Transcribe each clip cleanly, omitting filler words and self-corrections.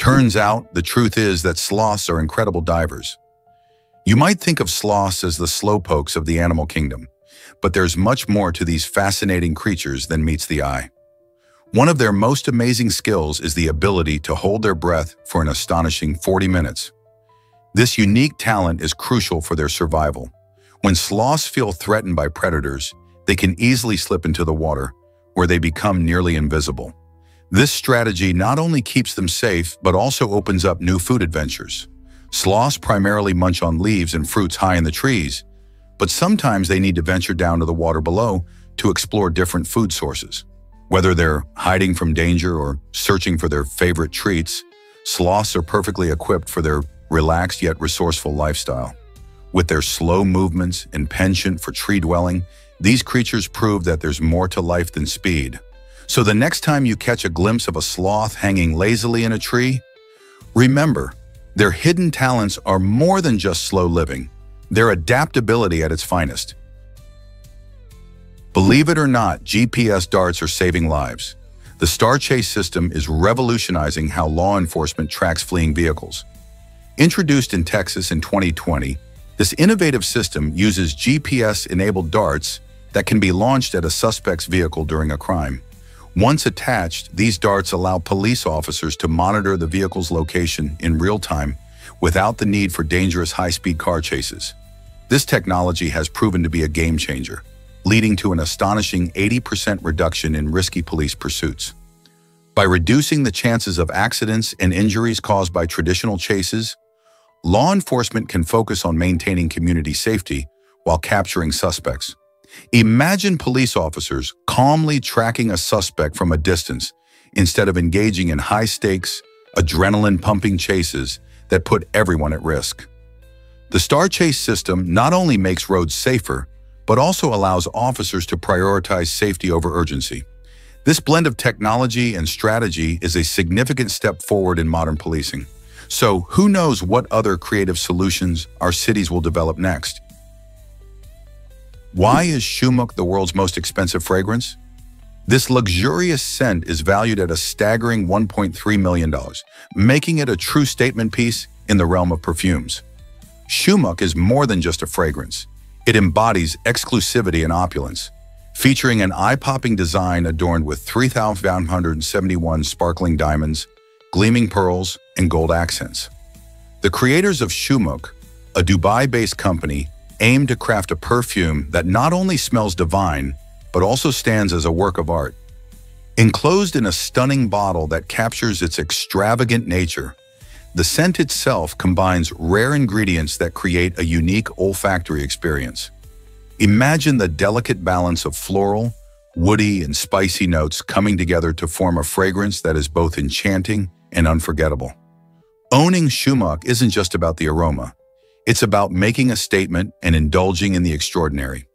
Turns out, the truth is that sloths are incredible divers. You might think of sloths as the slowpokes of the animal kingdom, but there's much more to these fascinating creatures than meets the eye. One of their most amazing skills is the ability to hold their breath for an astonishing 40 minutes. This unique talent is crucial for their survival. When sloths feel threatened by predators, they can easily slip into the water, where they become nearly invisible. This strategy not only keeps them safe, but also opens up new food adventures. Sloths primarily munch on leaves and fruits high in the trees, but sometimes they need to venture down to the water below to explore different food sources. Whether they're hiding from danger or searching for their favorite treats, sloths are perfectly equipped for their relaxed yet resourceful lifestyle. With their slow movements and penchant for tree dwelling, these creatures prove that there's more to life than speed. So the next time you catch a glimpse of a sloth hanging lazily in a tree, remember, their hidden talents are more than just slow living. They're adaptability at its finest. Believe it or not, GPS darts are saving lives. The Star Chase system is revolutionizing how law enforcement tracks fleeing vehicles. Introduced in Texas in 2020, this innovative system uses GPS-enabled darts that can be launched at a suspect's vehicle during a crime. Once attached, these darts allow police officers to monitor the vehicle's location in real time without the need for dangerous high-speed car chases. This technology has proven to be a game changer, leading to an astonishing 80% reduction in risky police pursuits. By reducing the chances of accidents and injuries caused by traditional chases, law enforcement can focus on maintaining community safety while capturing suspects. Imagine police officers calmly tracking a suspect from a distance instead of engaging in high-stakes, adrenaline-pumping chases that put everyone at risk. The Star Chase system not only makes roads safer, but also allows officers to prioritize safety over urgency. This blend of technology and strategy is a significant step forward in modern policing. So, who knows what other creative solutions our cities will develop next? Why is Shumuk the world's most expensive fragrance? This luxurious scent is valued at a staggering $1.3 million, making it a true statement piece in the realm of perfumes. Shumuk is more than just a fragrance. It embodies exclusivity and opulence, featuring an eye-popping design adorned with 3,571 sparkling diamonds, gleaming pearls, and gold accents. The creators of Shumuk, a Dubai-based company, aim to craft a perfume that not only smells divine, but also stands as a work of art. Enclosed in a stunning bottle that captures its extravagant nature, the scent itself combines rare ingredients that create a unique olfactory experience. Imagine the delicate balance of floral, woody, and spicy notes coming together to form a fragrance that is both enchanting and unforgettable. Owning Shumuk isn't just about the aroma. It's about making a statement and indulging in the extraordinary.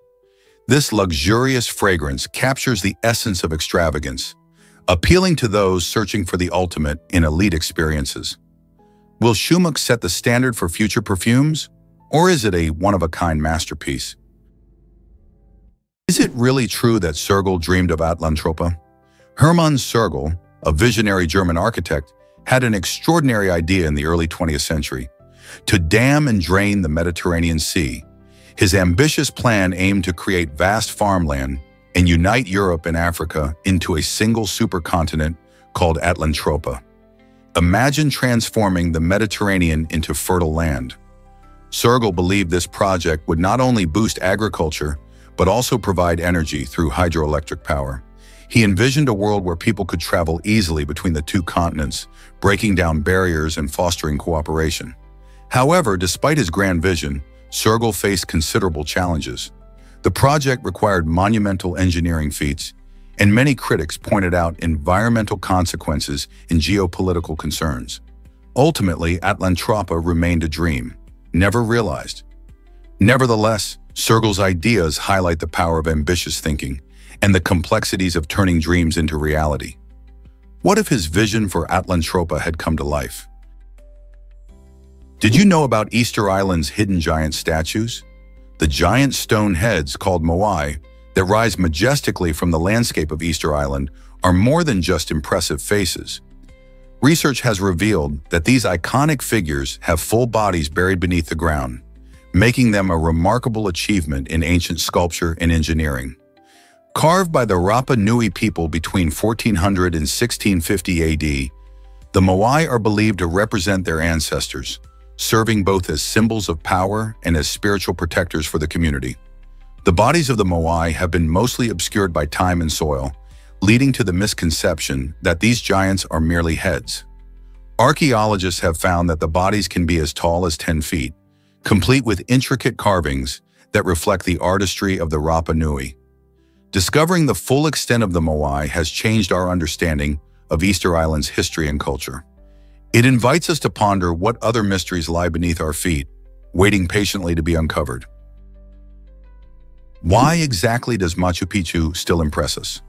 This luxurious fragrance captures the essence of extravagance, appealing to those searching for the ultimate in elite experiences. Will Shumuk set the standard for future perfumes, or is it a one-of-a-kind masterpiece? Is it really true that Sergel dreamed of Atlantropa? Hermann Sergel, a visionary German architect, had an extraordinary idea in the early 20th century: to dam and drain the Mediterranean Sea. His ambitious plan aimed to create vast farmland and unite Europe and Africa into a single supercontinent called Atlantropa. Imagine transforming the Mediterranean into fertile land. Sergel believed this project would not only boost agriculture, but also provide energy through hydroelectric power. He envisioned a world where people could travel easily between the two continents, breaking down barriers and fostering cooperation. However, despite his grand vision, Sergel faced considerable challenges. The project required monumental engineering feats, and many critics pointed out environmental consequences and geopolitical concerns. Ultimately, Atlantropa remained a dream, never realized. Nevertheless, Sergel's ideas highlight the power of ambitious thinking and the complexities of turning dreams into reality. What if his vision for Atlantropa had come to life? Did you know about Easter Island's hidden giant statues? The giant stone heads, called moai, that rise majestically from the landscape of Easter Island are more than just impressive faces. Research has revealed that these iconic figures have full bodies buried beneath the ground, making them a remarkable achievement in ancient sculpture and engineering. Carved by the Rapa Nui people between 1400 and 1650 AD, the Moai are believed to represent their ancestors, serving both as symbols of power and as spiritual protectors for the community. The bodies of the Moai have been mostly obscured by time and soil, leading to the misconception that these giants are merely heads. Archaeologists have found that the bodies can be as tall as 10 feet, complete with intricate carvings that reflect the artistry of the Rapa Nui. Discovering the full extent of the Moai has changed our understanding of Easter Island's history and culture. It invites us to ponder what other mysteries lie beneath our feet, waiting patiently to be uncovered. Why exactly does Machu Picchu still impress us?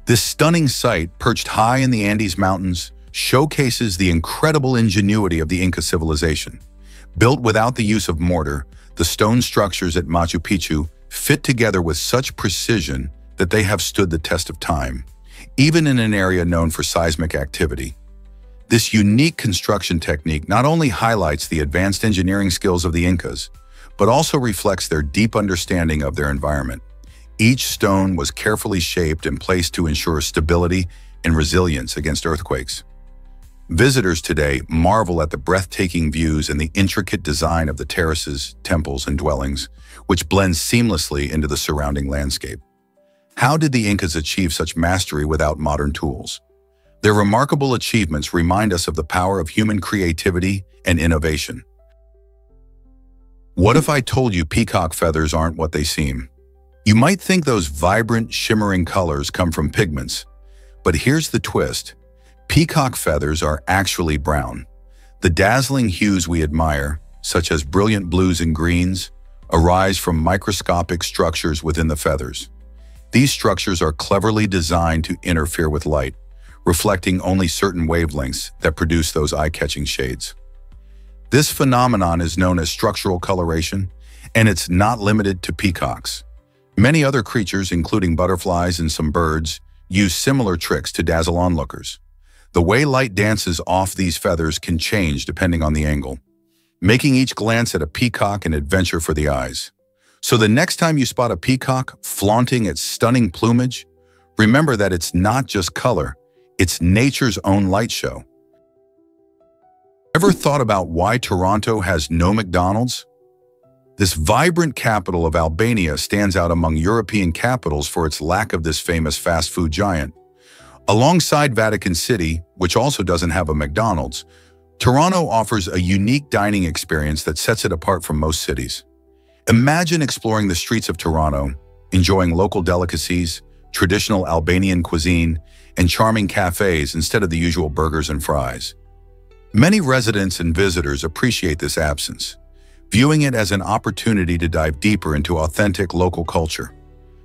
This stunning site, perched high in the Andes Mountains, showcases the incredible ingenuity of the Inca civilization. Built without the use of mortar, the stone structures at Machu Picchu fit together with such precision that they have stood the test of time, even in an area known for seismic activity. This unique construction technique not only highlights the advanced engineering skills of the Incas, but also reflects their deep understanding of their environment. Each stone was carefully shaped and placed to ensure stability and resilience against earthquakes. Visitors today marvel at the breathtaking views and the intricate design of the terraces, temples, and dwellings, which blend seamlessly into the surrounding landscape. How did the Incas achieve such mastery without modern tools? Their remarkable achievements remind us of the power of human creativity and innovation. What if I told you peacock feathers aren't what they seem? You might think those vibrant, shimmering colors come from pigments, but here's the twist. Peacock feathers are actually brown. The dazzling hues we admire, such as brilliant blues and greens, arise from microscopic structures within the feathers. These structures are cleverly designed to interfere with light, reflecting only certain wavelengths that produce those eye-catching shades. This phenomenon is known as structural coloration, and it's not limited to peacocks. Many other creatures, including butterflies and some birds, use similar tricks to dazzle onlookers. The way light dances off these feathers can change depending on the angle, making each glance at a peacock an adventure for the eyes. So the next time you spot a peacock flaunting its stunning plumage, remember that it's not just color, it's nature's own light show. Ever thought about why Toronto has no McDonald's? This vibrant capital of Albania stands out among European capitals for its lack of this famous fast food giant. Alongside Vatican City, which also doesn't have a McDonald's, Toronto offers a unique dining experience that sets it apart from most cities. Imagine exploring the streets of Toronto, enjoying local delicacies, traditional Albanian cuisine, and charming cafes instead of the usual burgers and fries. Many residents and visitors appreciate this absence, viewing it as an opportunity to dive deeper into authentic local culture.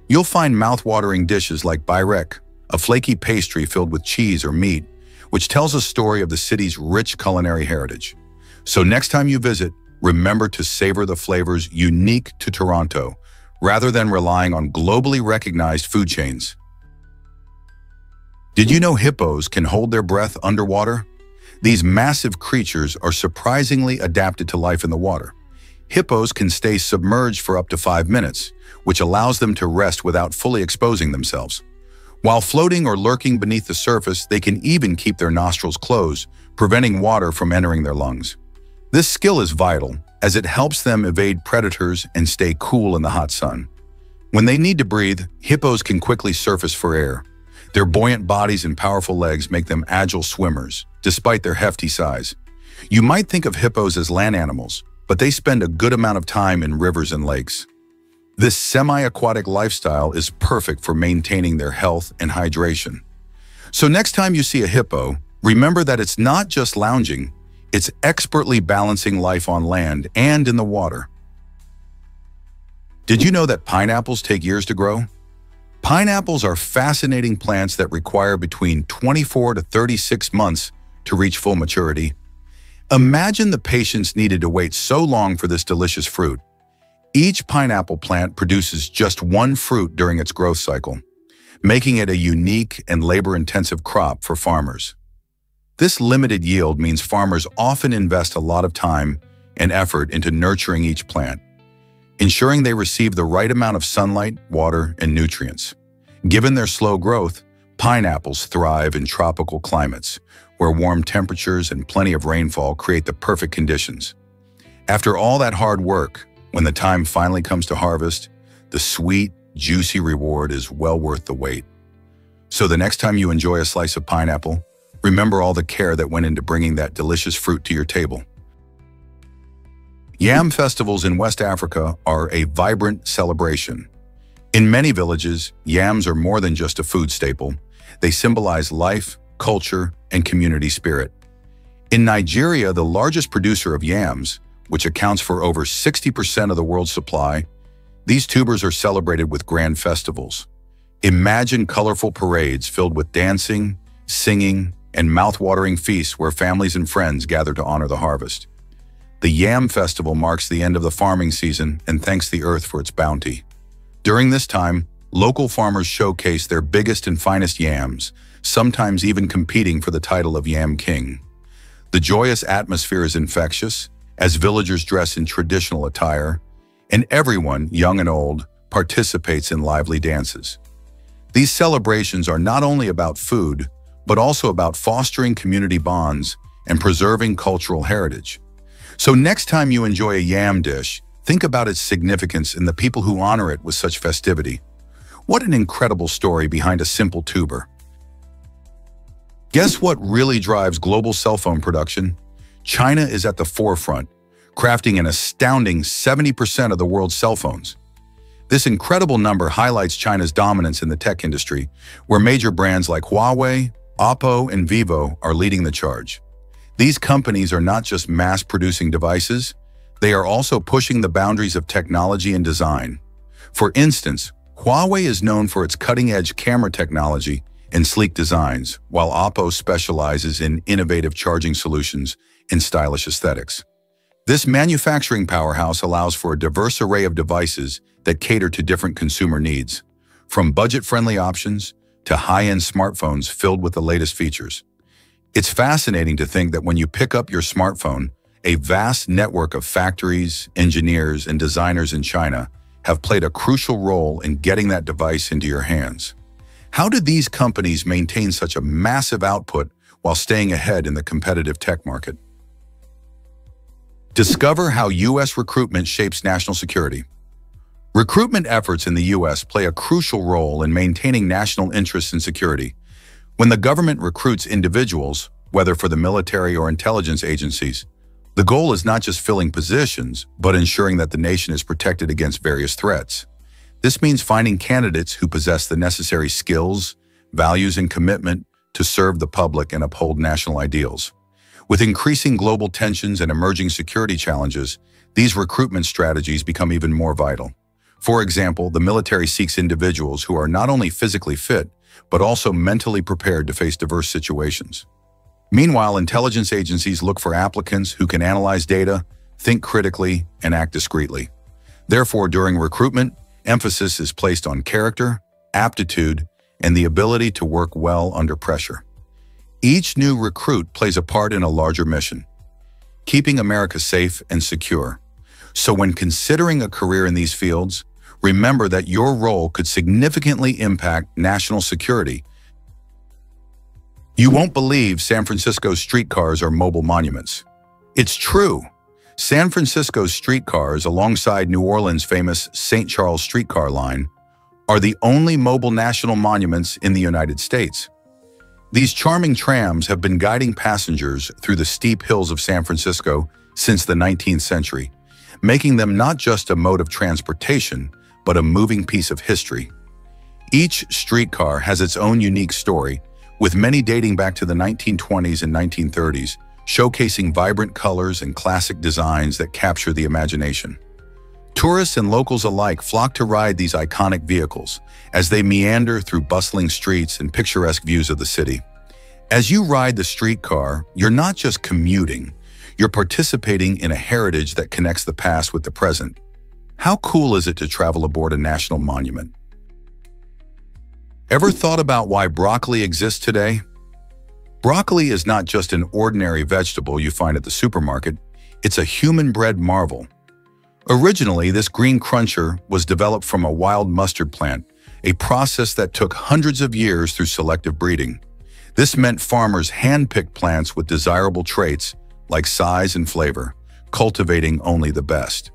You'll find mouth-watering dishes like byrek, a flaky pastry filled with cheese or meat, which tells a story of the city's rich culinary heritage. So next time you visit, remember to savor the flavors unique to Toronto, rather than relying on globally recognized food chains. Did you know hippos can hold their breath underwater? These massive creatures are surprisingly adapted to life in the water. Hippos can stay submerged for up to 5 minutes, which allows them to rest without fully exposing themselves. While floating or lurking beneath the surface, they can even keep their nostrils closed, preventing water from entering their lungs. This skill is vital, as it helps them evade predators and stay cool in the hot sun. When they need to breathe, hippos can quickly surface for air. Their buoyant bodies and powerful legs make them agile swimmers, despite their hefty size. You might think of hippos as land animals, but they spend a good amount of time in rivers and lakes. This semi-aquatic lifestyle is perfect for maintaining their health and hydration. So next time you see a hippo, remember that it's not just lounging, it's expertly balancing life on land and in the water. Did you know that pineapples take years to grow? Pineapples are fascinating plants that require between 24 to 36 months to reach full maturity. Imagine the patience needed to wait so long for this delicious fruit. Each pineapple plant produces just one fruit during its growth cycle, making it a unique and labor-intensive crop for farmers. This limited yield means farmers often invest a lot of time and effort into nurturing each plant, ensuring they receive the right amount of sunlight, water, and nutrients. Given their slow growth, pineapples thrive in tropical climates, where warm temperatures and plenty of rainfall create the perfect conditions. After all that hard work, when the time finally comes to harvest, the sweet, juicy reward is well worth the wait. So the next time you enjoy a slice of pineapple, remember all the care that went into bringing that delicious fruit to your table. Yam festivals in West Africa are a vibrant celebration. In many villages, yams are more than just a food staple. They symbolize life, culture, and community spirit. In Nigeria, the largest producer of yams, which accounts for over 60% of the world's supply, these tubers are celebrated with grand festivals. Imagine colorful parades filled with dancing, singing, and mouth-watering feasts where families and friends gather to honor the harvest. The Yam Festival marks the end of the farming season and thanks the earth for its bounty. During this time, local farmers showcase their biggest and finest yams, sometimes even competing for the title of Yam King. The joyous atmosphere is infectious, as villagers dress in traditional attire, and everyone, young and old, participates in lively dances. These celebrations are not only about food, but also about fostering community bonds and preserving cultural heritage. So next time you enjoy a yam dish, think about its significance and the people who honor it with such festivity. What an incredible story behind a simple tuber. Guess what really drives global cell phone production? China is at the forefront, crafting an astounding 70% of the world's cell phones. This incredible number highlights China's dominance in the tech industry, where major brands like Huawei, Oppo, and Vivo are leading the charge. These companies are not just mass-producing devices, they are also pushing the boundaries of technology and design. For instance, Huawei is known for its cutting-edge camera technology and sleek designs, while Oppo specializes in innovative charging solutions and stylish aesthetics. This manufacturing powerhouse allows for a diverse array of devices that cater to different consumer needs, from budget-friendly options to high-end smartphones filled with the latest features. It's fascinating to think that when you pick up your smartphone, a vast network of factories, engineers, and designers in China have played a crucial role in getting that device into your hands. How did these companies maintain such a massive output while staying ahead in the competitive tech market? Discover how U.S. recruitment shapes national security. Recruitment efforts in the U.S. play a crucial role in maintaining national interests and security. When the government recruits individuals, whether for the military or intelligence agencies, the goal is not just filling positions, but ensuring that the nation is protected against various threats. This means finding candidates who possess the necessary skills, values, and commitment to serve the public and uphold national ideals. With increasing global tensions and emerging security challenges, these recruitment strategies become even more vital. For example, the military seeks individuals who are not only physically fit, but also mentally prepared to face diverse situations. Meanwhile, intelligence agencies look for applicants who can analyze data, think critically, and act discreetly. Therefore, during recruitment, emphasis is placed on character, aptitude, and the ability to work well under pressure. Each new recruit plays a part in a larger mission, keeping America safe and secure. So when considering a career in these fields, remember that your role could significantly impact national security. You won't believe San Francisco's streetcars are mobile monuments. It's true. San Francisco's streetcars, alongside New Orleans' famous St. Charles streetcar line, are the only mobile national monuments in the United States. These charming trams have been guiding passengers through the steep hills of San Francisco since the 19th century, making them not just a mode of transportation, but a moving piece of history. Each streetcar has its own unique story, with many dating back to the 1920s and 1930s, showcasing vibrant colors and classic designs that capture the imagination. Tourists and locals alike flock to ride these iconic vehicles as they meander through bustling streets and picturesque views of the city. As you ride the streetcar, you're not just commuting, you're participating in a heritage that connects the past with the present. How cool is it to travel aboard a national monument? Ever thought about why broccoli exists today? Broccoli is not just an ordinary vegetable you find at the supermarket, it's a human-bred marvel. Originally, this green cruncher was developed from a wild mustard plant, a process that took hundreds of years through selective breeding. This meant farmers hand-picked plants with desirable traits like size and flavor, cultivating only the best.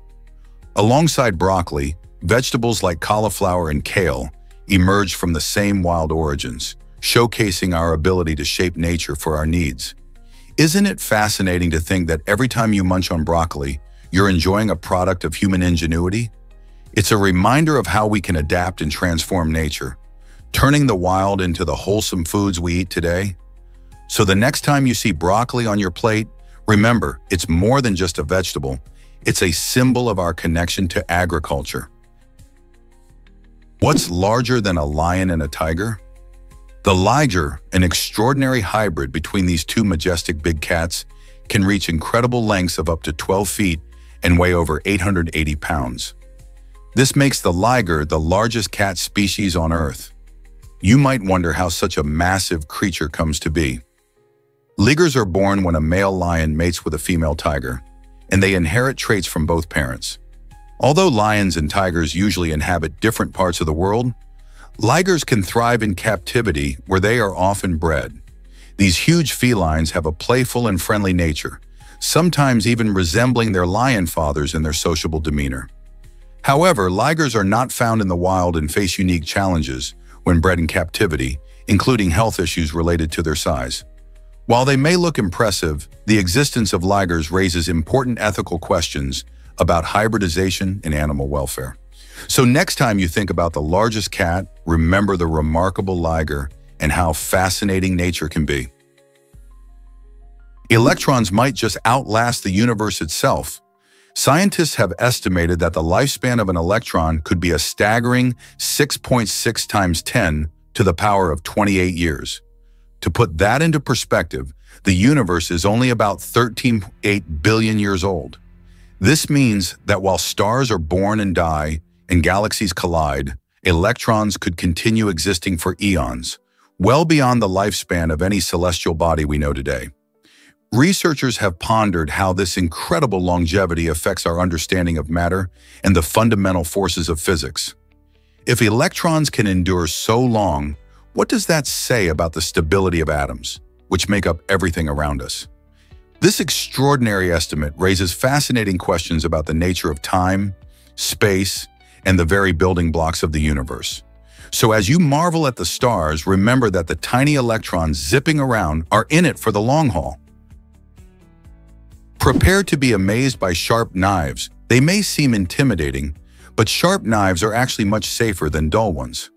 Alongside broccoli, vegetables like cauliflower and kale emerged from the same wild origins, showcasing our ability to shape nature for our needs. Isn't it fascinating to think that every time you munch on broccoli, you're enjoying a product of human ingenuity? It's a reminder of how we can adapt and transform nature, turning the wild into the wholesome foods we eat today. So the next time you see broccoli on your plate, remember, it's more than just a vegetable. It's a symbol of our connection to agriculture. What's larger than a lion and a tiger? The liger, an extraordinary hybrid between these two majestic big cats, can reach incredible lengths of up to 12 feet and weigh over 880 pounds. This makes the liger the largest cat species on Earth. You might wonder how such a massive creature comes to be. Ligers are born when a male lion mates with a female tiger, and they inherit traits from both parents. Although lions and tigers usually inhabit different parts of the world, ligers can thrive in captivity where they are often bred. These huge felines have a playful and friendly nature, sometimes even resembling their lion fathers in their sociable demeanor. However, ligers are not found in the wild and face unique challenges when bred in captivity, including health issues related to their size. While they may look impressive, the existence of ligers raises important ethical questions about hybridization and animal welfare. So next time you think about the largest cat, remember the remarkable liger and how fascinating nature can be. Electrons might just outlast the universe itself. Scientists have estimated that the lifespan of an electron could be a staggering 6.6 times 10 to the power of 28 years. To put that into perspective, the universe is only about 13.8 billion years old. This means that while stars are born and die and galaxies collide, electrons could continue existing for eons, well beyond the lifespan of any celestial body we know today. Researchers have pondered how this incredible longevity affects our understanding of matter and the fundamental forces of physics. If electrons can endure so long, what does that say about the stability of atoms, which make up everything around us? This extraordinary estimate raises fascinating questions about the nature of time, space, and the very building blocks of the universe. So as you marvel at the stars, remember that the tiny electrons zipping around are in it for the long haul. Prepare to be amazed by sharp knives. They may seem intimidating, but sharp knives are actually much safer than dull ones.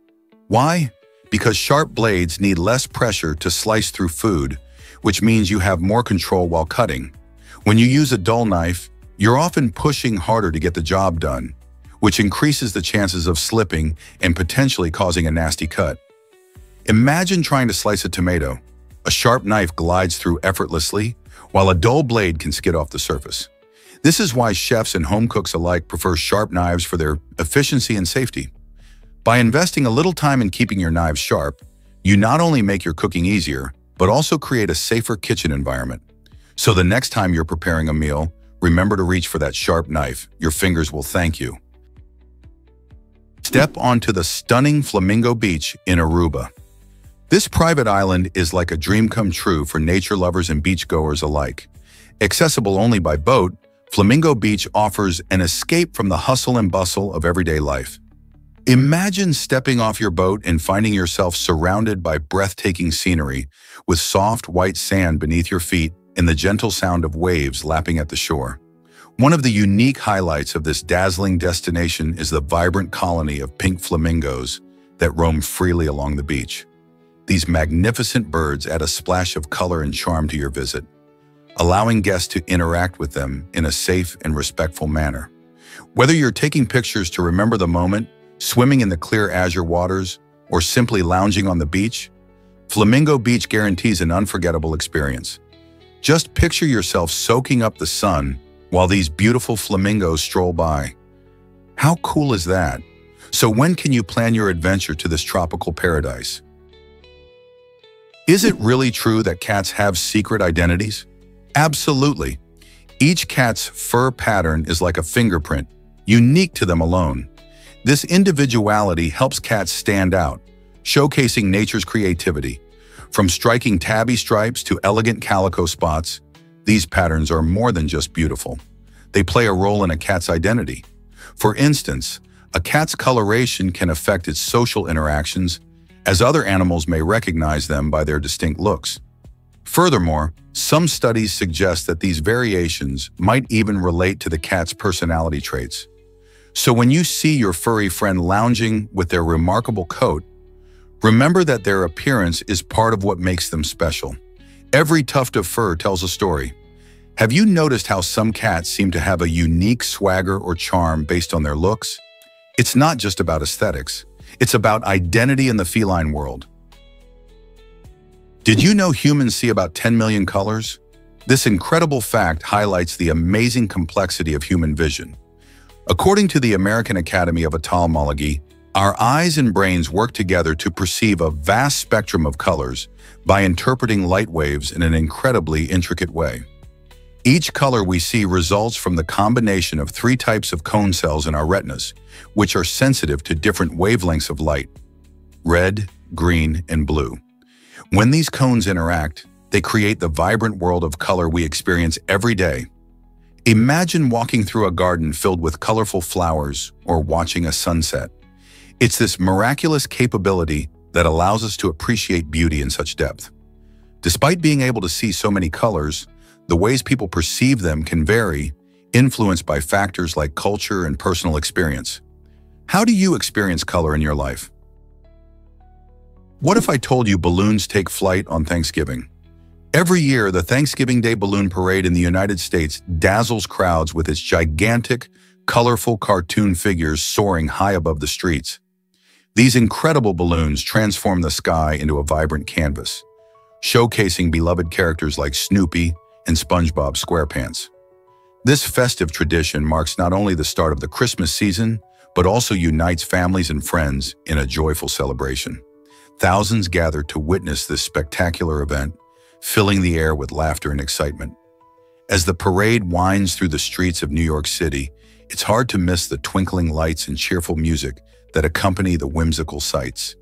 Why? Because sharp blades need less pressure to slice through food, which means you have more control while cutting. When you use a dull knife, you're often pushing harder to get the job done, which increases the chances of slipping and potentially causing a nasty cut. Imagine trying to slice a tomato. A sharp knife glides through effortlessly, while a dull blade can skid off the surface. This is why chefs and home cooks alike prefer sharp knives for their efficiency and safety. By investing a little time in keeping your knives sharp, you not only make your cooking easier, but also create a safer kitchen environment. So the next time you're preparing a meal, remember to reach for that sharp knife. Your fingers will thank you. Step onto the stunning Flamingo Beach in Aruba. This private island is like a dream come true for nature lovers and beachgoers alike. Accessible only by boat, Flamingo Beach offers an escape from the hustle and bustle of everyday life. Imagine stepping off your boat and finding yourself surrounded by breathtaking scenery, with soft white sand beneath your feet and the gentle sound of waves lapping at the shore. One of the unique highlights of this dazzling destination is the vibrant colony of pink flamingos that roam freely along the beach. These magnificent birds add a splash of color and charm to your visit, allowing guests to interact with them in a safe and respectful manner. Whether you're taking pictures to remember the moment, swimming in the clear azure waters, or simply lounging on the beach, Flamingo Beach guarantees an unforgettable experience. Just picture yourself soaking up the sun while these beautiful flamingos stroll by. How cool is that? So when can you plan your adventure to this tropical paradise? Is it really true that cats have secret identities? Absolutely. Each cat's fur pattern is like a fingerprint, unique to them alone. This individuality helps cats stand out, showcasing nature's creativity. From striking tabby stripes to elegant calico spots, these patterns are more than just beautiful. They play a role in a cat's identity. For instance, a cat's coloration can affect its social interactions, as other animals may recognize them by their distinct looks. Furthermore, some studies suggest that these variations might even relate to the cat's personality traits. So when you see your furry friend lounging with their remarkable coat, remember that their appearance is part of what makes them special. Every tuft of fur tells a story. Have you noticed how some cats seem to have a unique swagger or charm based on their looks? It's not just about aesthetics. It's about identity in the feline world. Did you know humans see about 10 million colors? This incredible fact highlights the amazing complexity of human vision. According to the American Academy of Ophthalmology, our eyes and brains work together to perceive a vast spectrum of colors by interpreting light waves in an incredibly intricate way. Each color we see results from the combination of 3 types of cone cells in our retinas, which are sensitive to different wavelengths of light: red, green, and blue. When these cones interact, they create the vibrant world of color we experience every day. Imagine walking through a garden filled with colorful flowers or watching a sunset. It's this miraculous capability that allows us to appreciate beauty in such depth. Despite being able to see so many colors, the ways people perceive them can vary, influenced by factors like culture and personal experience. How do you experience color in your life? What if I told you balloons take flight on Thanksgiving? Every year, the Thanksgiving Day Balloon Parade in the United States dazzles crowds with its gigantic, colorful cartoon figures soaring high above the streets. These incredible balloons transform the sky into a vibrant canvas, showcasing beloved characters like Snoopy and SpongeBob SquarePants. This festive tradition marks not only the start of the Christmas season, but also unites families and friends in a joyful celebration. Thousands gather to witness this spectacular event, filling the air with laughter and excitement. As the parade winds through the streets of New York City, it's hard to miss the twinkling lights and cheerful music that accompany the whimsical sights.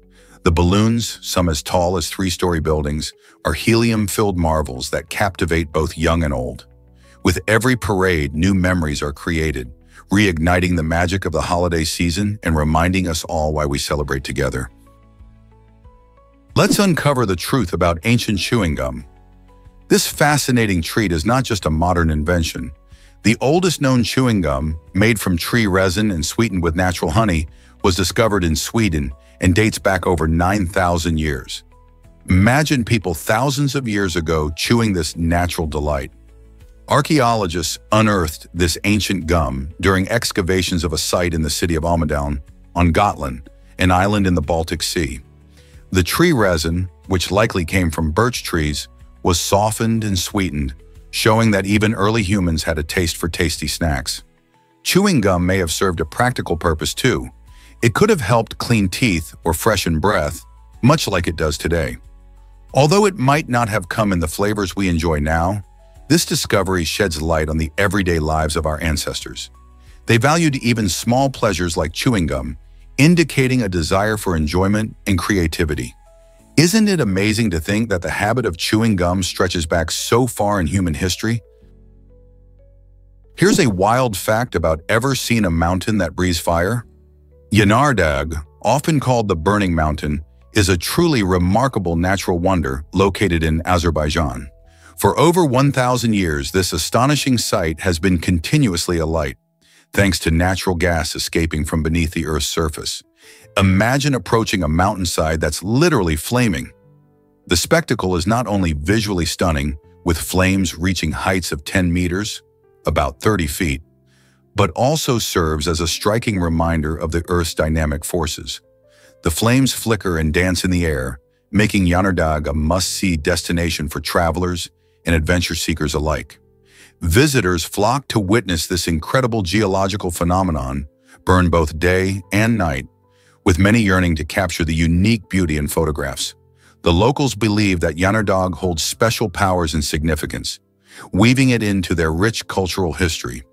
The balloons, some as tall as 3-story buildings, are helium-filled marvels that captivate both young and old. With every parade, new memories are created, reigniting the magic of the holiday season and reminding us all why we celebrate together. Let's uncover the truth about ancient chewing gum. This fascinating treat is not just a modern invention. The oldest known chewing gum, made from tree resin and sweetened with natural honey, was discovered in Sweden and dates back over 9,000 years. Imagine people thousands of years ago chewing this natural delight. Archaeologists unearthed this ancient gum during excavations of a site in the city of Almedalen on Gotland, an island in the Baltic Sea. The tree resin, which likely came from birch trees, was softened and sweetened, showing that even early humans had a taste for tasty snacks. Chewing gum may have served a practical purpose too. It could have helped clean teeth or freshen breath, much like it does today. Although it might not have come in the flavors we enjoy now, this discovery sheds light on the everyday lives of our ancestors. They valued even small pleasures like chewing gum, indicating a desire for enjoyment and creativity. Isn't it amazing to think that the habit of chewing gum stretches back so far in human history? Here's a wild fact about ever seen a mountain that breathes fire? Yanardağ, often called the Burning Mountain, is a truly remarkable natural wonder located in Azerbaijan. For over 1,000 years, this astonishing site has been continuously alight, thanks to natural gas escaping from beneath the Earth's surface. Imagine approaching a mountainside that's literally flaming. The spectacle is not only visually stunning, with flames reaching heights of 10 meters, about 30 feet, but also serves as a striking reminder of the Earth's dynamic forces. The flames flicker and dance in the air, making Yanardağ a must-see destination for travelers and adventure seekers alike. Visitors flock to witness this incredible geological phenomenon, burn both day and night, with many yearning to capture the unique beauty in photographs. The locals believe that Yanardog holds special powers and significance, weaving it into their rich cultural history.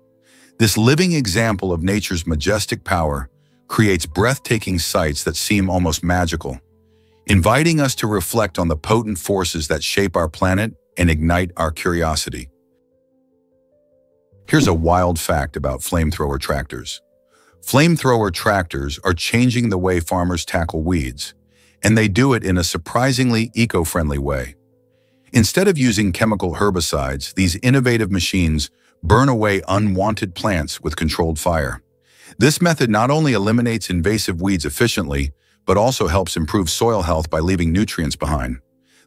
This living example of nature's majestic power creates breathtaking sights that seem almost magical, inviting us to reflect on the potent forces that shape our planet and ignite our curiosity. Here's a wild fact about flamethrower tractors. Flamethrower tractors are changing the way farmers tackle weeds, and they do it in a surprisingly eco-friendly way. Instead of using chemical herbicides, these innovative machines burn away unwanted plants with controlled fire. This method not only eliminates invasive weeds efficiently, but also helps improve soil health by leaving nutrients behind.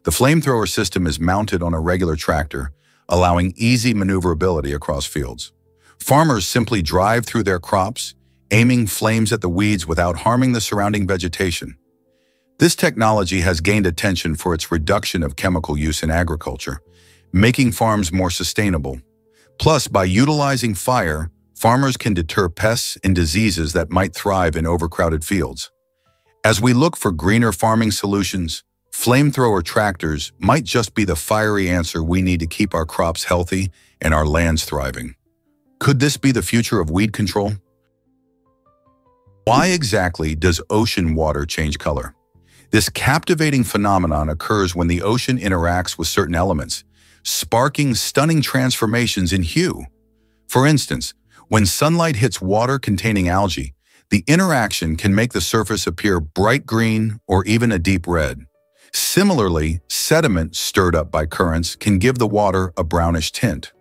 The flamethrower system is mounted on a regular tractor, allowing easy maneuverability across fields. Farmers simply drive through their crops, aiming flames at the weeds without harming the surrounding vegetation. This technology has gained attention for its reduction of chemical use in agriculture, making farms more sustainable. Plus, by utilizing fire, farmers can deter pests and diseases that might thrive in overcrowded fields. As we look for greener farming solutions, flamethrower tractors might just be the fiery answer we need to keep our crops healthy and our lands thriving. Could this be the future of weed control? Why exactly does ocean water change color? This captivating phenomenon occurs when the ocean interacts with certain elements, sparking stunning transformations in hue. For instance, when sunlight hits water containing algae, the interaction can make the surface appear bright green or even a deep red. Similarly, sediment stirred up by currents can give the water a brownish tint.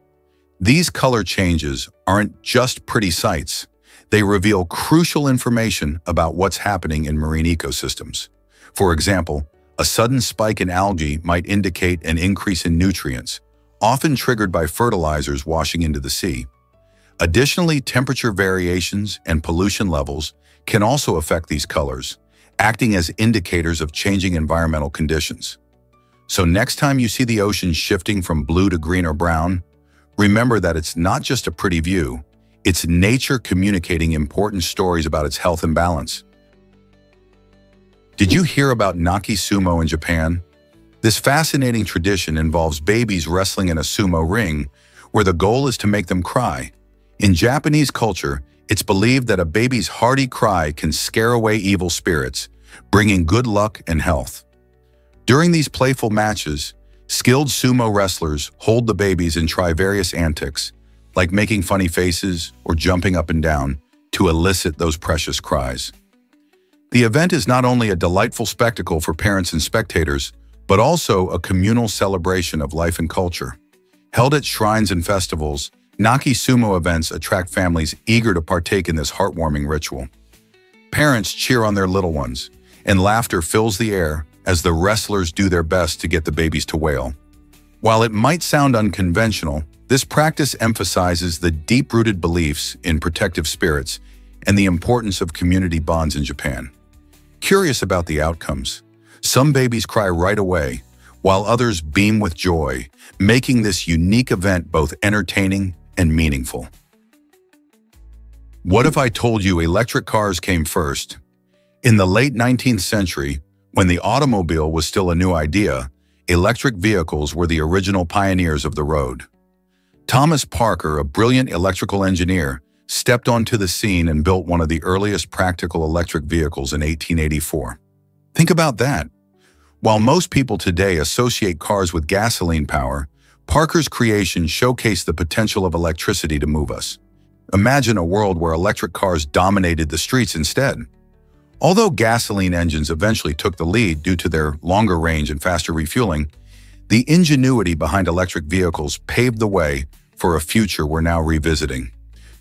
These color changes aren't just pretty sights. They reveal crucial information about what's happening in marine ecosystems. For example, a sudden spike in algae might indicate an increase in nutrients, often triggered by fertilizers washing into the sea. Additionally, temperature variations and pollution levels can also affect these colors, acting as indicators of changing environmental conditions. So next time you see the ocean shifting from blue to green or brown, remember that it's not just a pretty view, it's nature communicating important stories about its health and balance. Did you hear about Naki Sumo in Japan? This fascinating tradition involves babies wrestling in a sumo ring, where the goal is to make them cry. In Japanese culture, it's believed that a baby's hearty cry can scare away evil spirits, bringing good luck and health. During these playful matches, skilled sumo wrestlers hold the babies and try various antics, like making funny faces or jumping up and down, to elicit those precious cries. The event is not only a delightful spectacle for parents and spectators, but also a communal celebration of life and culture. Held at shrines and festivals, Naki Sumo events attract families eager to partake in this heartwarming ritual. Parents cheer on their little ones, and laughter fills the air as the wrestlers do their best to get the babies to wail. While it might sound unconventional, this practice emphasizes the deep-rooted beliefs in protective spirits and the importance of community bonds in Japan. Curious about the outcomes, some babies cry right away, while others beam with joy, making this unique event both entertaining and meaningful. What if I told you electric cars came first? In the late 19th century, when the automobile was still a new idea, electric vehicles were the original pioneers of the road. Thomas Parker, a brilliant electrical engineer, stepped onto the scene and built one of the earliest practical electric vehicles in 1884. Think about that. While most people today associate cars with gasoline power, Parker's creation showcased the potential of electricity to move us. Imagine a world where electric cars dominated the streets instead. Although gasoline engines eventually took the lead due to their longer range and faster refueling, the ingenuity behind electric vehicles paved the way for a future we're now revisiting.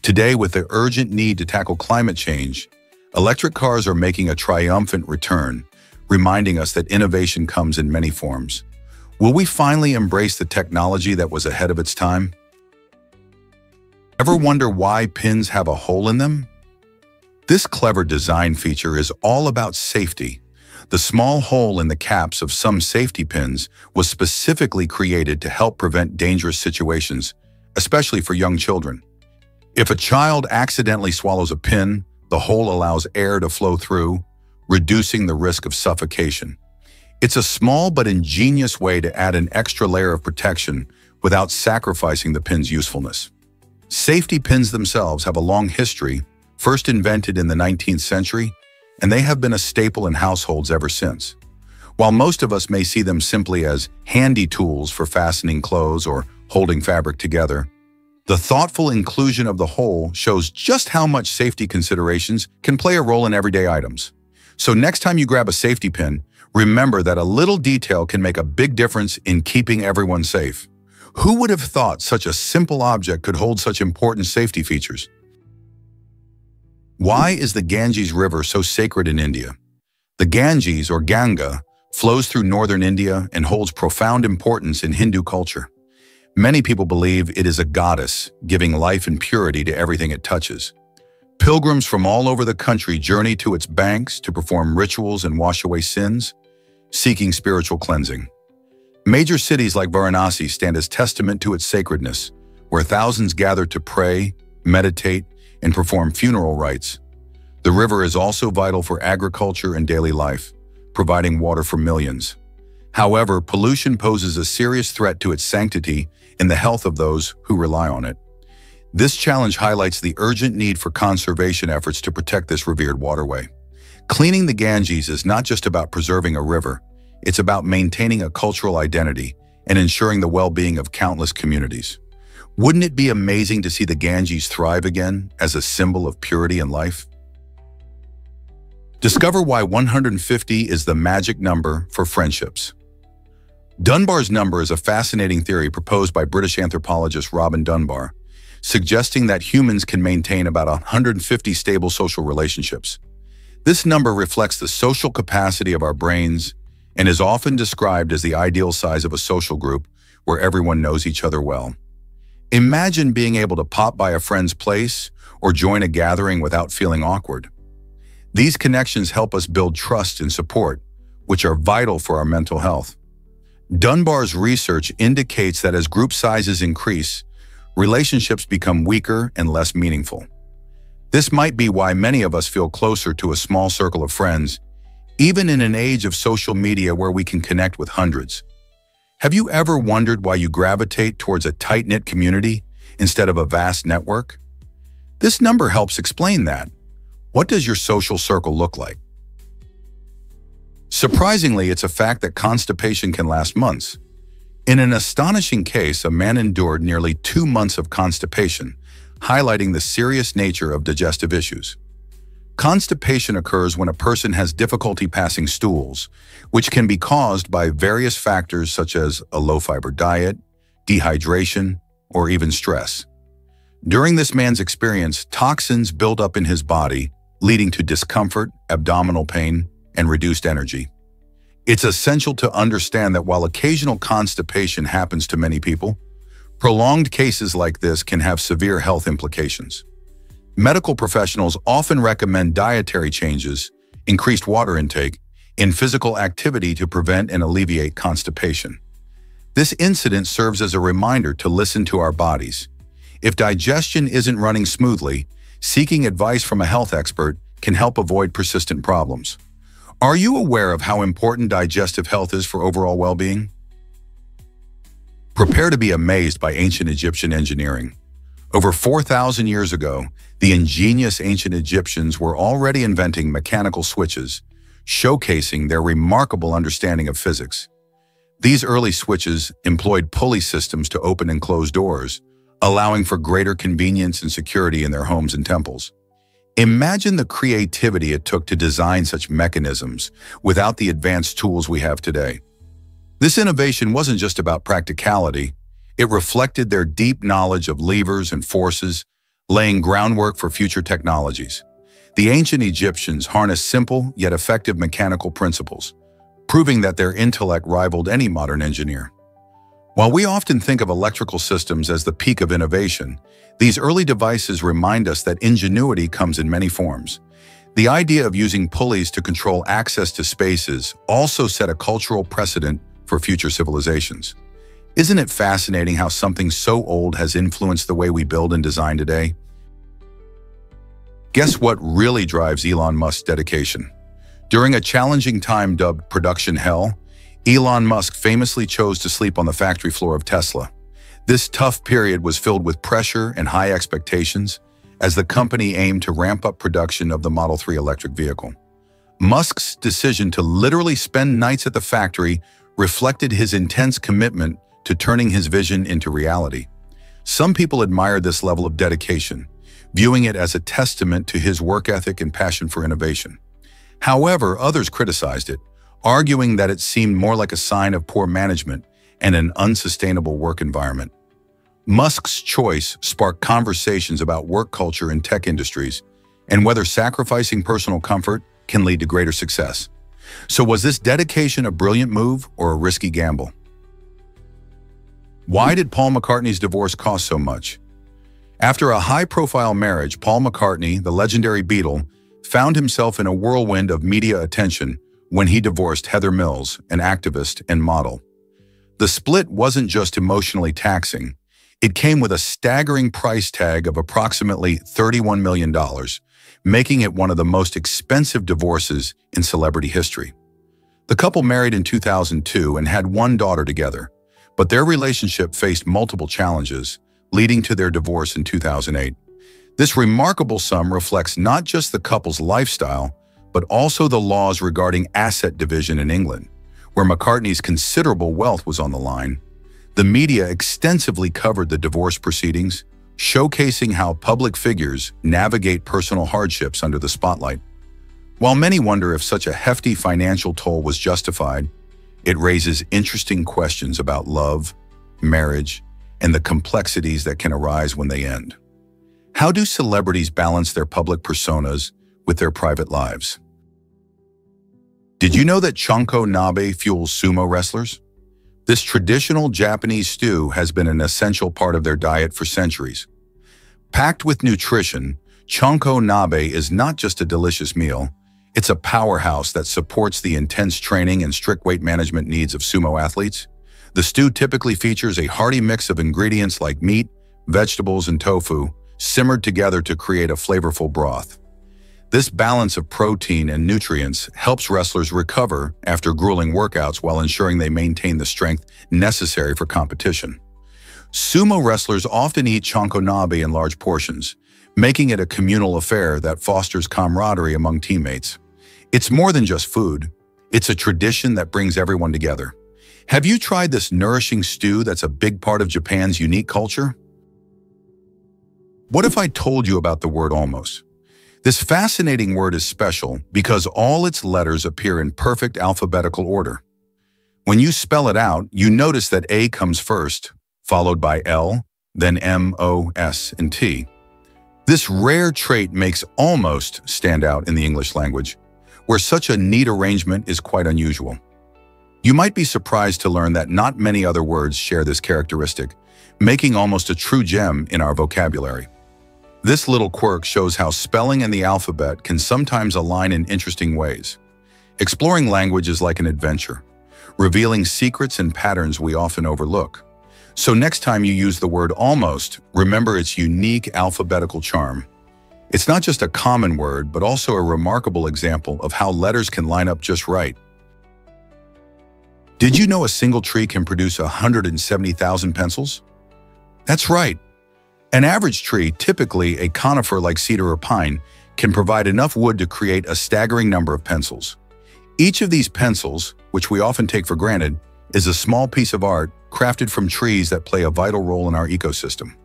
Today, with the urgent need to tackle climate change, electric cars are making a triumphant return, reminding us that innovation comes in many forms. Will we finally embrace the technology that was ahead of its time? Ever wonder why pins have a hole in them? This clever design feature is all about safety. The small hole in the caps of some safety pins was specifically created to help prevent dangerous situations, especially for young children. If a child accidentally swallows a pin, the hole allows air to flow through, reducing the risk of suffocation. It's a small but ingenious way to add an extra layer of protection without sacrificing the pin's usefulness. Safety pins themselves have a long history, first invented in the 19th century, and they have been a staple in households ever since. While most of us may see them simply as handy tools for fastening clothes or holding fabric together, the thoughtful inclusion of the hole shows just how much safety considerations can play a role in everyday items. So next time you grab a safety pin, remember that a little detail can make a big difference in keeping everyone safe. Who would have thought such a simple object could hold such important safety features? Why is the Ganges River so sacred in India? The Ganges, or Ganga, flows through northern India and holds profound importance in Hindu culture. Many people believe it is a goddess, giving life and purity to everything it touches. Pilgrims from all over the country journey to its banks to perform rituals and wash away sins, seeking spiritual cleansing. Major cities like Varanasi stand as testament to its sacredness, where thousands gather to pray, meditate, and perform funeral rites. The river is also vital for agriculture and daily life, providing water for millions. However, pollution poses a serious threat to its sanctity and the health of those who rely on it. This challenge highlights the urgent need for conservation efforts to protect this revered waterway. Cleaning the Ganges is not just about preserving a river, it's about maintaining a cultural identity and ensuring the well-being of countless communities. Wouldn't it be amazing to see the Ganges thrive again as a symbol of purity and life? Discover why 150 is the magic number for friendships. Dunbar's number is a fascinating theory proposed by British anthropologist Robin Dunbar, suggesting that humans can maintain about 150 stable social relationships. This number reflects the social capacity of our brains and is often described as the ideal size of a social group where everyone knows each other well. Imagine being able to pop by a friend's place or join a gathering without feeling awkward. These connections help us build trust and support, which are vital for our mental health. Dunbar's research indicates that as group sizes increase, relationships become weaker and less meaningful. This might be why many of us feel closer to a small circle of friends, even in an age of social media where we can connect with hundreds. Have you ever wondered why you gravitate towards a tight-knit community instead of a vast network? This number helps explain that. What does your social circle look like? Surprisingly, it's a fact that constipation can last months. In an astonishing case, a man endured nearly 2 months of constipation, highlighting the serious nature of digestive issues. Constipation occurs when a person has difficulty passing stools, which can be caused by various factors such as a low-fiber diet, dehydration, or even stress. During this man's experience, toxins build up in his body, leading to discomfort, abdominal pain, and reduced energy. It's essential to understand that while occasional constipation happens to many people, prolonged cases like this can have severe health implications. Medical professionals often recommend dietary changes, increased water intake, and physical activity to prevent and alleviate constipation. This incident serves as a reminder to listen to our bodies. If digestion isn't running smoothly, seeking advice from a health expert can help avoid persistent problems. Are you aware of how important digestive health is for overall well-being? Prepare to be amazed by ancient Egyptian engineering. Over 4,000 years ago, the ingenious ancient Egyptians were already inventing mechanical switches, showcasing their remarkable understanding of physics. These early switches employed pulley systems to open and close doors, allowing for greater convenience and security in their homes and temples. Imagine the creativity it took to design such mechanisms without the advanced tools we have today. This innovation wasn't just about practicality. It reflected their deep knowledge of levers and forces, laying groundwork for future technologies. The ancient Egyptians harnessed simple yet effective mechanical principles, proving that their intellect rivaled any modern engineer. While we often think of electrical systems as the peak of innovation, these early devices remind us that ingenuity comes in many forms. The idea of using pulleys to control access to spaces also set a cultural precedent for future civilizations. Isn't it fascinating how something so old has influenced the way we build and design today? Guess what really drives Elon Musk's dedication? During a challenging time dubbed production hell, Elon Musk famously chose to sleep on the factory floor of Tesla. This tough period was filled with pressure and high expectations as the company aimed to ramp up production of the Model 3 electric vehicle. Musk's decision to literally spend nights at the factory reflected his intense commitment to turning his vision into reality. Some people admired this level of dedication, viewing it as a testament to his work ethic and passion for innovation. However, others criticized it, arguing that it seemed more like a sign of poor management and an unsustainable work environment. Musk's choice sparked conversations about work culture in tech industries and whether sacrificing personal comfort can lead to greater success. So was this dedication a brilliant move or a risky gamble? Why did Paul McCartney's divorce cost so much? After a high-profile marriage, Paul McCartney, the legendary Beatle, found himself in a whirlwind of media attention when he divorced Heather Mills, an activist and model. The split wasn't just emotionally taxing. It came with a staggering price tag of approximately $31 million, making it one of the most expensive divorces in celebrity history. The couple married in 2002 and had one daughter together, but their relationship faced multiple challenges, leading to their divorce in 2008. This remarkable sum reflects not just the couple's lifestyle, but also the laws regarding asset division in England, where McCartney's considerable wealth was on the line. The media extensively covered the divorce proceedings, showcasing how public figures navigate personal hardships under the spotlight. While many wonder if such a hefty financial toll was justified, it raises interesting questions about love, marriage, and the complexities that can arise when they end. How do celebrities balance their public personas with their private lives? Did you know that chanko nabe fuels sumo wrestlers? This traditional Japanese stew has been an essential part of their diet for centuries. Packed with nutrition, chanko nabe is not just a delicious meal, it's a powerhouse that supports the intense training and strict weight management needs of sumo athletes. The stew typically features a hearty mix of ingredients like meat, vegetables, and tofu, simmered together to create a flavorful broth. This balance of protein and nutrients helps wrestlers recover after grueling workouts while ensuring they maintain the strength necessary for competition. Sumo wrestlers often eat chanko nabe in large portions, making it a communal affair that fosters camaraderie among teammates. It's more than just food. It's a tradition that brings everyone together. Have you tried this nourishing stew that's a big part of Japan's unique culture? What if I told you about the word almost? This fascinating word is special because all its letters appear in perfect alphabetical order. When you spell it out, you notice that A comes first, followed by L, then M, O, S, and T. This rare trait makes almost stand out in the English language, where such a neat arrangement is quite unusual. You might be surprised to learn that not many other words share this characteristic, making almost a true gem in our vocabulary. This little quirk shows how spelling and the alphabet can sometimes align in interesting ways. Exploring language is like an adventure, revealing secrets and patterns we often overlook. So next time you use the word almost, remember its unique alphabetical charm. It's not just a common word, but also a remarkable example of how letters can line up just right. Did you know a single tree can produce 170,000 pencils? That's right. An average tree, typically a conifer like cedar or pine, can provide enough wood to create a staggering number of pencils. Each of these pencils, which we often take for granted, is a small piece of art crafted from trees that play a vital role in our ecosystem.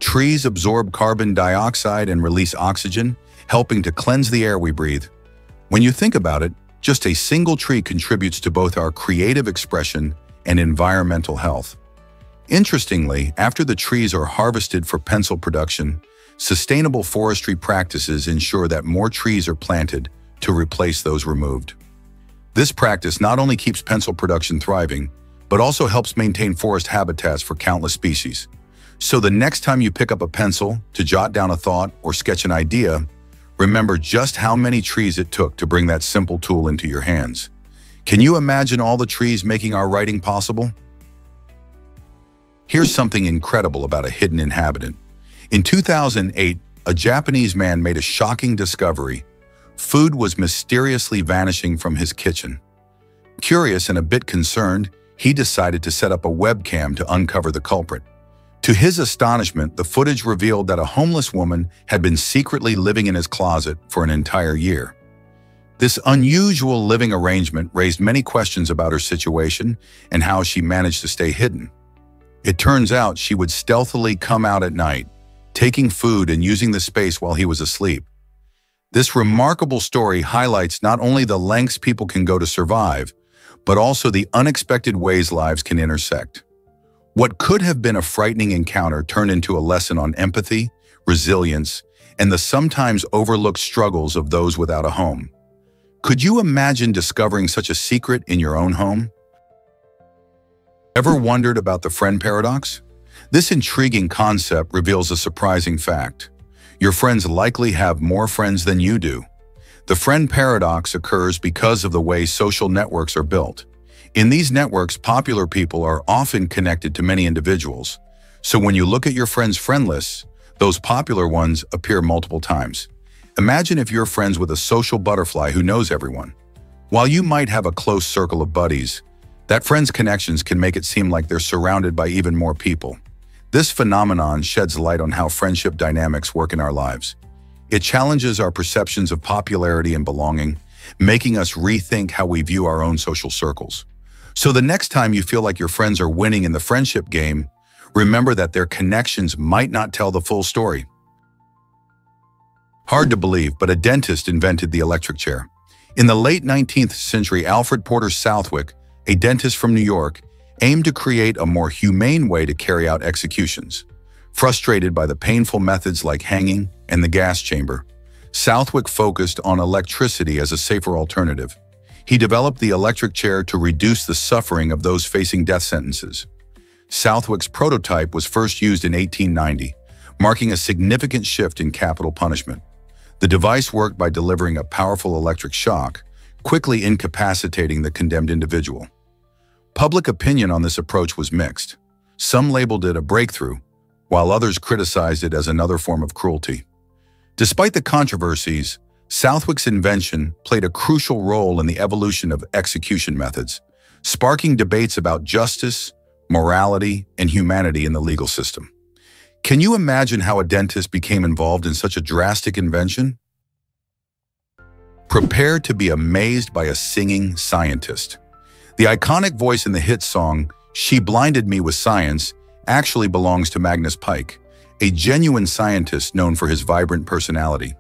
Trees absorb carbon dioxide and release oxygen, helping to cleanse the air we breathe. When you think about it, just a single tree contributes to both our creative expression and environmental health. Interestingly, after the trees are harvested for pencil production, sustainable forestry practices ensure that more trees are planted to replace those removed. This practice not only keeps pencil production thriving, but also helps maintain forest habitats for countless species. So the next time you pick up a pencil to jot down a thought or sketch an idea, remember just how many trees it took to bring that simple tool into your hands. Can you imagine all the trees making our writing possible? Here's something incredible about a hidden inhabitant. In 2008, a Japanese man made a shocking discovery. Food was mysteriously vanishing from his kitchen. Curious and a bit concerned, he decided to set up a webcam to uncover the culprit. To his astonishment, the footage revealed that a homeless woman had been secretly living in his closet for an entire year. This unusual living arrangement raised many questions about her situation and how she managed to stay hidden. It turns out she would stealthily come out at night, taking food and using the space while he was asleep. This remarkable story highlights not only the lengths people can go to survive, but also the unexpected ways lives can intersect. What could have been a frightening encounter turned into a lesson on empathy, resilience, and the sometimes overlooked struggles of those without a home. Could you imagine discovering such a secret in your own home? Ever wondered about the friend paradox? This intriguing concept reveals a surprising fact. Your friends likely have more friends than you do. The friend paradox occurs because of the way social networks are built. In these networks, popular people are often connected to many individuals. So when you look at your friends' friend lists, those popular ones appear multiple times. Imagine if you're friends with a social butterfly who knows everyone. While you might have a close circle of buddies, that friend's connections can make it seem like they're surrounded by even more people. This phenomenon sheds light on how friendship dynamics work in our lives. It challenges our perceptions of popularity and belonging, making us rethink how we view our own social circles. So the next time you feel like your friends are winning in the friendship game, remember that their connections might not tell the full story. Hard to believe, but a dentist invented the electric chair. In the late 19th century, Alfred Porter Southwick, a dentist from New York, aimed to create a more humane way to carry out executions. Frustrated by the painful methods like hanging and the gas chamber, Southwick focused on electricity as a safer alternative. He developed the electric chair to reduce the suffering of those facing death sentences. Southwick's prototype was first used in 1890, marking a significant shift in capital punishment. The device worked by delivering a powerful electric shock, quickly incapacitating the condemned individual. Public opinion on this approach was mixed. Some labeled it a breakthrough, while others criticized it as another form of cruelty. Despite the controversies, Southwick's invention played a crucial role in the evolution of execution methods, sparking debates about justice, morality, and humanity in the legal system. Can you imagine how a dentist became involved in such a drastic invention? Prepare to be amazed by a singing scientist. The iconic voice in the hit song, "She Blinded Me with Science," actually belongs to Magnus Pyke, a genuine scientist known for his vibrant personality.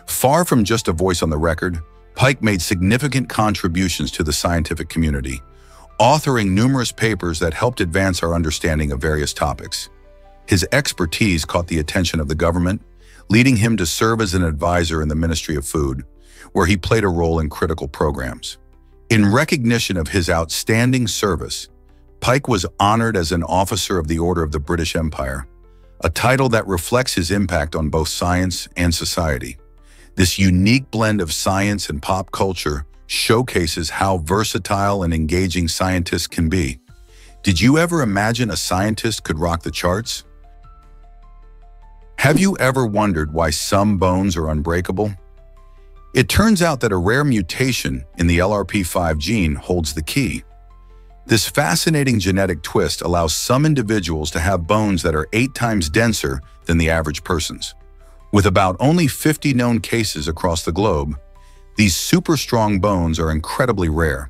Far from just a voice on the record, Pyke made significant contributions to the scientific community, authoring numerous papers that helped advance our understanding of various topics. His expertise caught the attention of the government, leading him to serve as an advisor in the Ministry of Food, where he played a role in critical programs. In recognition of his outstanding service, Pyke was honored as an Officer of the Order of the British Empire, a title that reflects his impact on both science and society. This unique blend of science and pop culture showcases how versatile and engaging scientists can be. Did you ever imagine a scientist could rock the charts? Have you ever wondered why some bones are unbreakable? It turns out that a rare mutation in the LRP5 gene holds the key. This fascinating genetic twist allows some individuals to have bones that are 8 times denser than the average person's. With about only 50 known cases across the globe, these super strong bones are incredibly rare.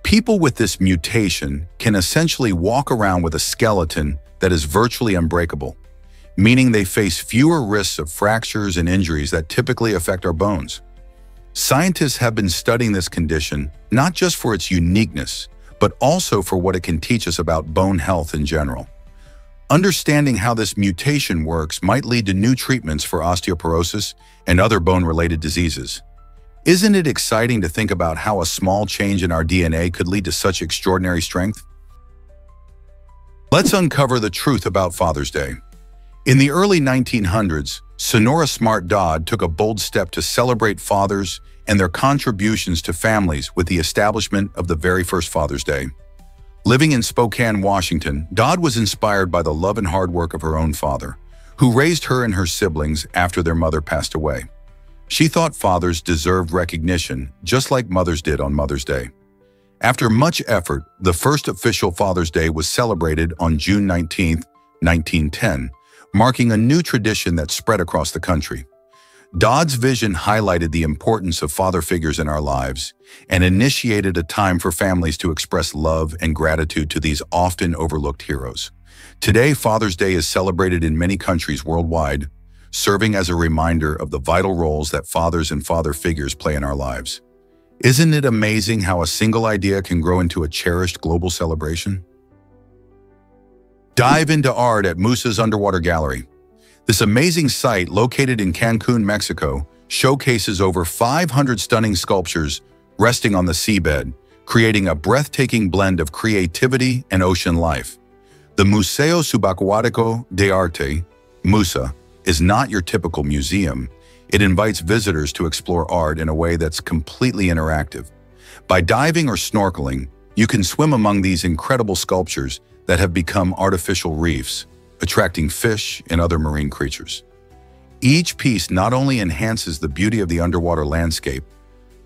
People with this mutation can essentially walk around with a skeleton that is virtually unbreakable, meaning they face fewer risks of fractures and injuries that typically affect our bones. Scientists have been studying this condition not just for its uniqueness, but also for what it can teach us about bone health in general. Understanding how this mutation works might lead to new treatments for osteoporosis and other bone-related diseases. Isn't it exciting to think about how a small change in our DNA could lead to such extraordinary strength? Let's uncover the truth about Father's Day. In the early 1900s, Sonora Smart Dodd took a bold step to celebrate fathers and their contributions to families with the establishment of the very first Father's Day. Living in Spokane, Washington, Dodd was inspired by the love and hard work of her own father, who raised her and her siblings after their mother passed away. She thought fathers deserved recognition, just like mothers did on Mother's Day. After much effort, the first official Father's Day was celebrated on June 19, 1910, marking a new tradition that spread across the country. Dodd's vision highlighted the importance of father figures in our lives and initiated a time for families to express love and gratitude to these often overlooked heroes. Today, Father's Day is celebrated in many countries worldwide, serving as a reminder of the vital roles that fathers and father figures play in our lives. Isn't it amazing how a single idea can grow into a cherished global celebration? Dive into art at Musa's Underwater Gallery. This amazing site, located in Cancun, Mexico, showcases over 500 stunning sculptures resting on the seabed, creating a breathtaking blend of creativity and ocean life. The Museo Subacuático de Arte, MUSA, is not your typical museum. It invites visitors to explore art in a way that's completely interactive. By diving or snorkeling, you can swim among these incredible sculptures that have become artificial reefs, attracting fish and other marine creatures. Each piece not only enhances the beauty of the underwater landscape,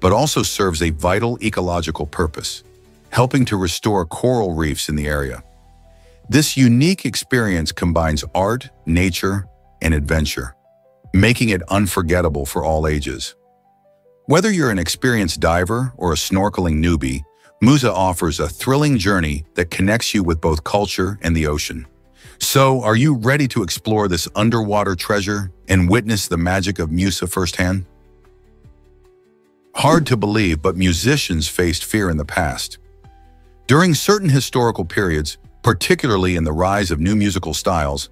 but also serves a vital ecological purpose, helping to restore coral reefs in the area. This unique experience combines art, nature, and adventure, making it unforgettable for all ages. Whether you're an experienced diver or a snorkeling newbie, Musa offers a thrilling journey that connects you with both culture and the ocean. So, are you ready to explore this underwater treasure and witness the magic of Musa firsthand? Hard to believe, but musicians faced fear in the past. During certain historical periods, particularly in the rise of new musical styles,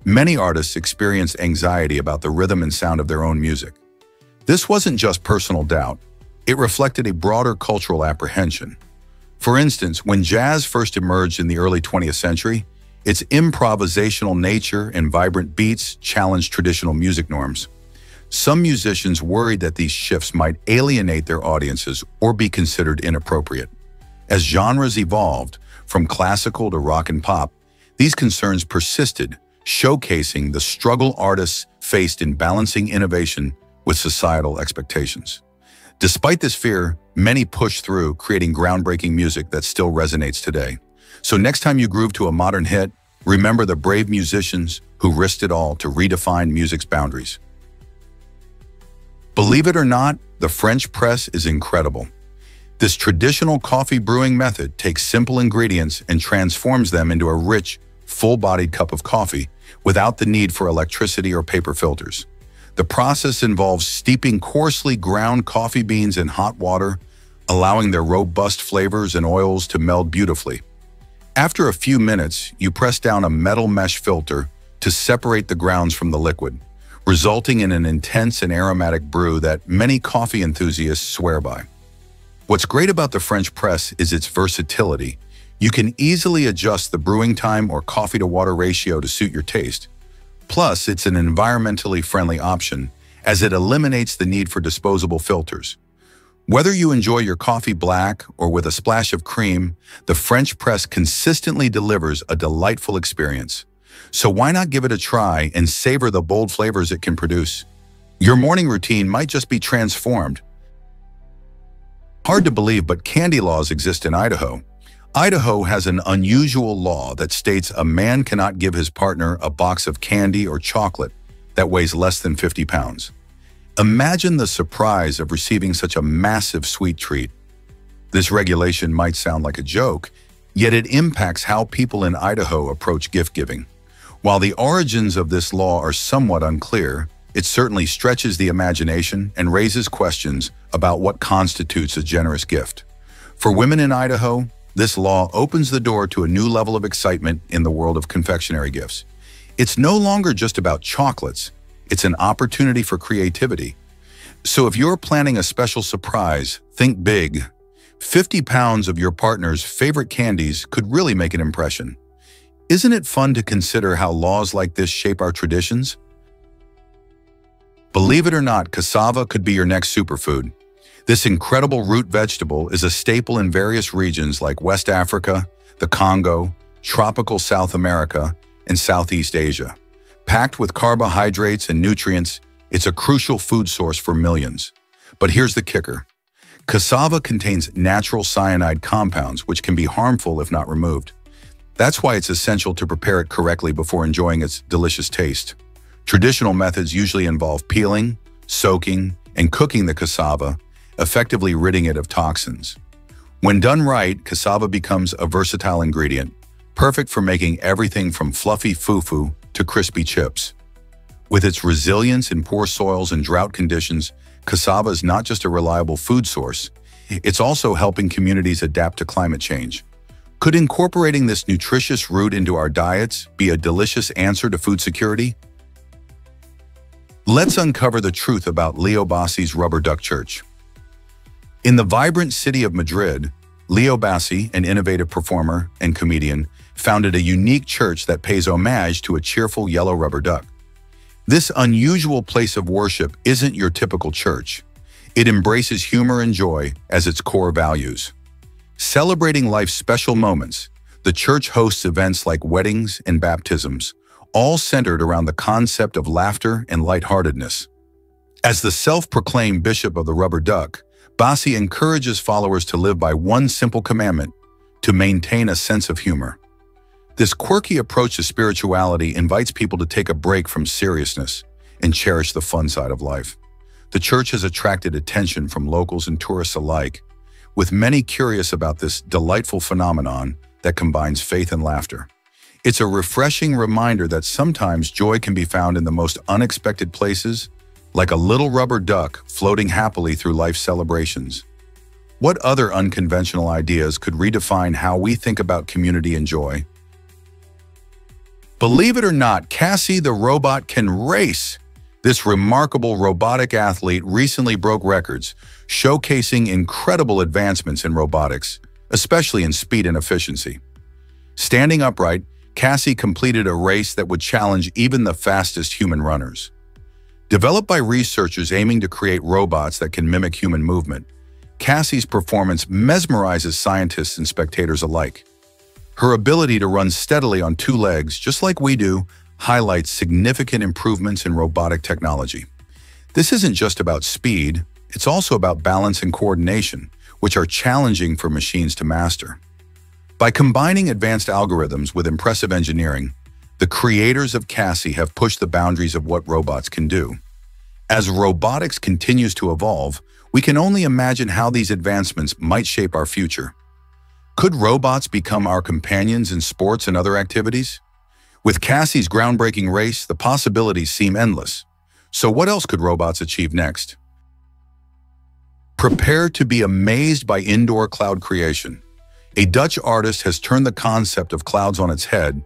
many artists experienced anxiety about the rhythm and sound of their own music. This wasn't just personal doubt, it reflected a broader cultural apprehension. For instance, when jazz first emerged in the early 20th century, its improvisational nature and vibrant beats challenged traditional music norms. Some musicians worried that these shifts might alienate their audiences or be considered inappropriate. As genres evolved, from classical to rock and pop, these concerns persisted, showcasing the struggle artists faced in balancing innovation with societal expectations. Despite this fear, many pushed through, creating groundbreaking music that still resonates today. So next time you groove to a modern hit, remember the brave musicians who risked it all to redefine music's boundaries. Believe it or not, the French press is incredible. This traditional coffee brewing method takes simple ingredients and transforms them into a rich, full-bodied cup of coffee without the need for electricity or paper filters. The process involves steeping coarsely ground coffee beans in hot water, allowing their robust flavors and oils to meld beautifully. After a few minutes, you press down a metal mesh filter to separate the grounds from the liquid, resulting in an intense and aromatic brew that many coffee enthusiasts swear by. What's great about the French press is its versatility. You can easily adjust the brewing time or coffee-to-water ratio to suit your taste. Plus, it's an environmentally friendly option, as it eliminates the need for disposable filters. Whether you enjoy your coffee black or with a splash of cream, the French press consistently delivers a delightful experience. So why not give it a try and savor the bold flavors it can produce? Your morning routine might just be transformed. Hard to believe, but candy laws exist in Idaho. Idaho has an unusual law that states a man cannot give his partner a box of candy or chocolate that weighs less than 50 pounds. Imagine the surprise of receiving such a massive sweet treat. This regulation might sound like a joke, yet it impacts how people in Idaho approach gift giving. While the origins of this law are somewhat unclear, it certainly stretches the imagination and raises questions about what constitutes a generous gift. For women in Idaho, this law opens the door to a new level of excitement in the world of confectionery gifts. It's no longer just about chocolates, it's an opportunity for creativity. So if you're planning a special surprise, think big. 50 pounds of your partner's favorite candies could really make an impression. Isn't it fun to consider how laws like this shape our traditions? Believe it or not, cassava could be your next superfood. This incredible root vegetable is a staple in various regions like West Africa, the Congo, tropical South America, and Southeast Asia. Packed with carbohydrates and nutrients, it's a crucial food source for millions. But here's the kicker. Cassava contains natural cyanide compounds, which can be harmful if not removed. That's why it's essential to prepare it correctly before enjoying its delicious taste. Traditional methods usually involve peeling, soaking, and cooking the cassava, effectively ridding it of toxins. When done right, cassava becomes a versatile ingredient, perfect for making everything from fluffy fufu to crispy chips. With its resilience in poor soils and drought conditions, cassava is not just a reliable food source, it's also helping communities adapt to climate change. Could incorporating this nutritious root into our diets be a delicious answer to food security? Let's uncover the truth about Leo Bassi's Rubber Duck Church. In the vibrant city of Madrid, Leo Bassi, an innovative performer and comedian, founded a unique church that pays homage to a cheerful yellow rubber duck. This unusual place of worship isn't your typical church. It embraces humor and joy as its core values. Celebrating life's special moments, the church hosts events like weddings and baptisms, all centered around the concept of laughter and lightheartedness. As the self-proclaimed bishop of the rubber duck, Bassi encourages followers to live by one simple commandment: to maintain a sense of humor. This quirky approach to spirituality invites people to take a break from seriousness and cherish the fun side of life. The church has attracted attention from locals and tourists alike, with many curious about this delightful phenomenon that combines faith and laughter. It's a refreshing reminder that sometimes joy can be found in the most unexpected places, like a little rubber duck floating happily through life's celebrations. What other unconventional ideas could redefine how we think about community and joy? Believe it or not, Cassie the robot can race. This remarkable robotic athlete recently broke records, showcasing incredible advancements in robotics, especially in speed and efficiency. Standing upright, Cassie completed a race that would challenge even the fastest human runners. Developed by researchers aiming to create robots that can mimic human movement, Cassie's performance mesmerizes scientists and spectators alike. Her ability to run steadily on two legs, just like we do, highlights significant improvements in robotic technology. This isn't just about speed, it's also about balance and coordination, which are challenging for machines to master. By combining advanced algorithms with impressive engineering, the creators of Cassie have pushed the boundaries of what robots can do. As robotics continues to evolve, we can only imagine how these advancements might shape our future. Could robots become our companions in sports and other activities? With Cassie's groundbreaking race, the possibilities seem endless. So what else could robots achieve next? Prepare to be amazed by indoor cloud creation. A Dutch artist has turned the concept of clouds on its head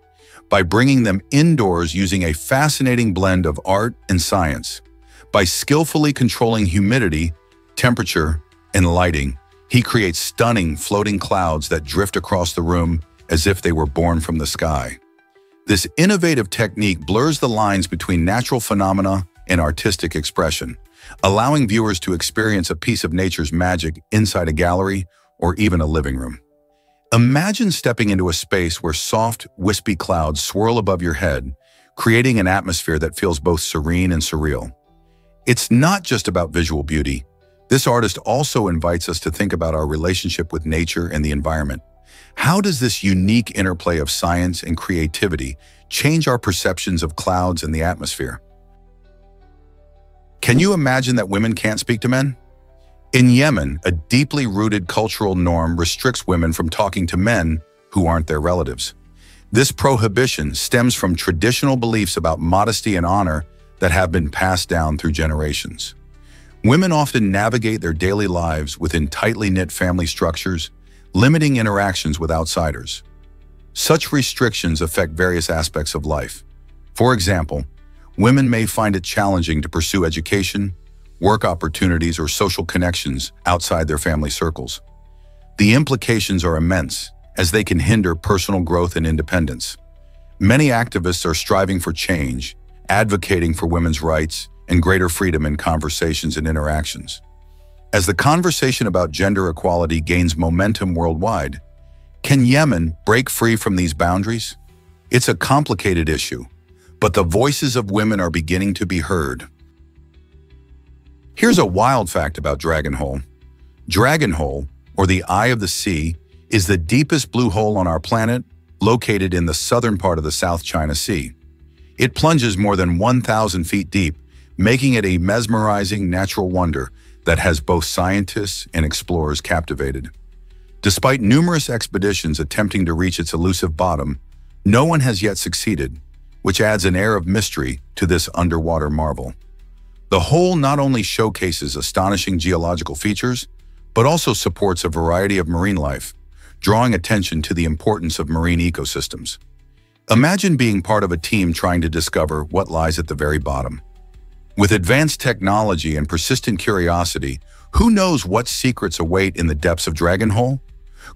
by bringing them indoors using a fascinating blend of art and science. By skillfully controlling humidity, temperature, and lighting, he creates stunning floating clouds that drift across the room as if they were born from the sky. This innovative technique blurs the lines between natural phenomena and artistic expression, allowing viewers to experience a piece of nature's magic inside a gallery or even a living room. Imagine stepping into a space where soft, wispy clouds swirl above your head, creating an atmosphere that feels both serene and surreal. It's not just about visual beauty. This artist also invites us to think about our relationship with nature and the environment. How does this unique interplay of science and creativity change our perceptions of clouds and the atmosphere? Can you imagine that women can't speak to men? In Yemen, a deeply rooted cultural norm restricts women from talking to men who aren't their relatives. This prohibition stems from traditional beliefs about modesty and honor that have been passed down through generations. Women often navigate their daily lives within tightly knit family structures, limiting interactions with outsiders. Such restrictions affect various aspects of life. For example, women may find it challenging to pursue education, work opportunities, or social connections outside their family circles. The implications are immense, as they can hinder personal growth and independence. Many activists are striving for change, advocating for women's rights and greater freedom in conversations and interactions. As the conversation about gender equality gains momentum worldwide, can Yemen break free from these boundaries? It's a complicated issue, but the voices of women are beginning to be heard. Here's a wild fact about Dragon Hole. Dragon Hole, or the Eye of the Sea, is the deepest blue hole on our planet, located in the southern part of the South China Sea. It plunges more than 1,000 feet deep, making it a mesmerizing natural wonder that has both scientists and explorers captivated. Despite numerous expeditions attempting to reach its elusive bottom, no one has yet succeeded, which adds an air of mystery to this underwater marvel. The hole not only showcases astonishing geological features, but also supports a variety of marine life, drawing attention to the importance of marine ecosystems. Imagine being part of a team trying to discover what lies at the very bottom. With advanced technology and persistent curiosity, who knows what secrets await in the depths of Dragon Hole?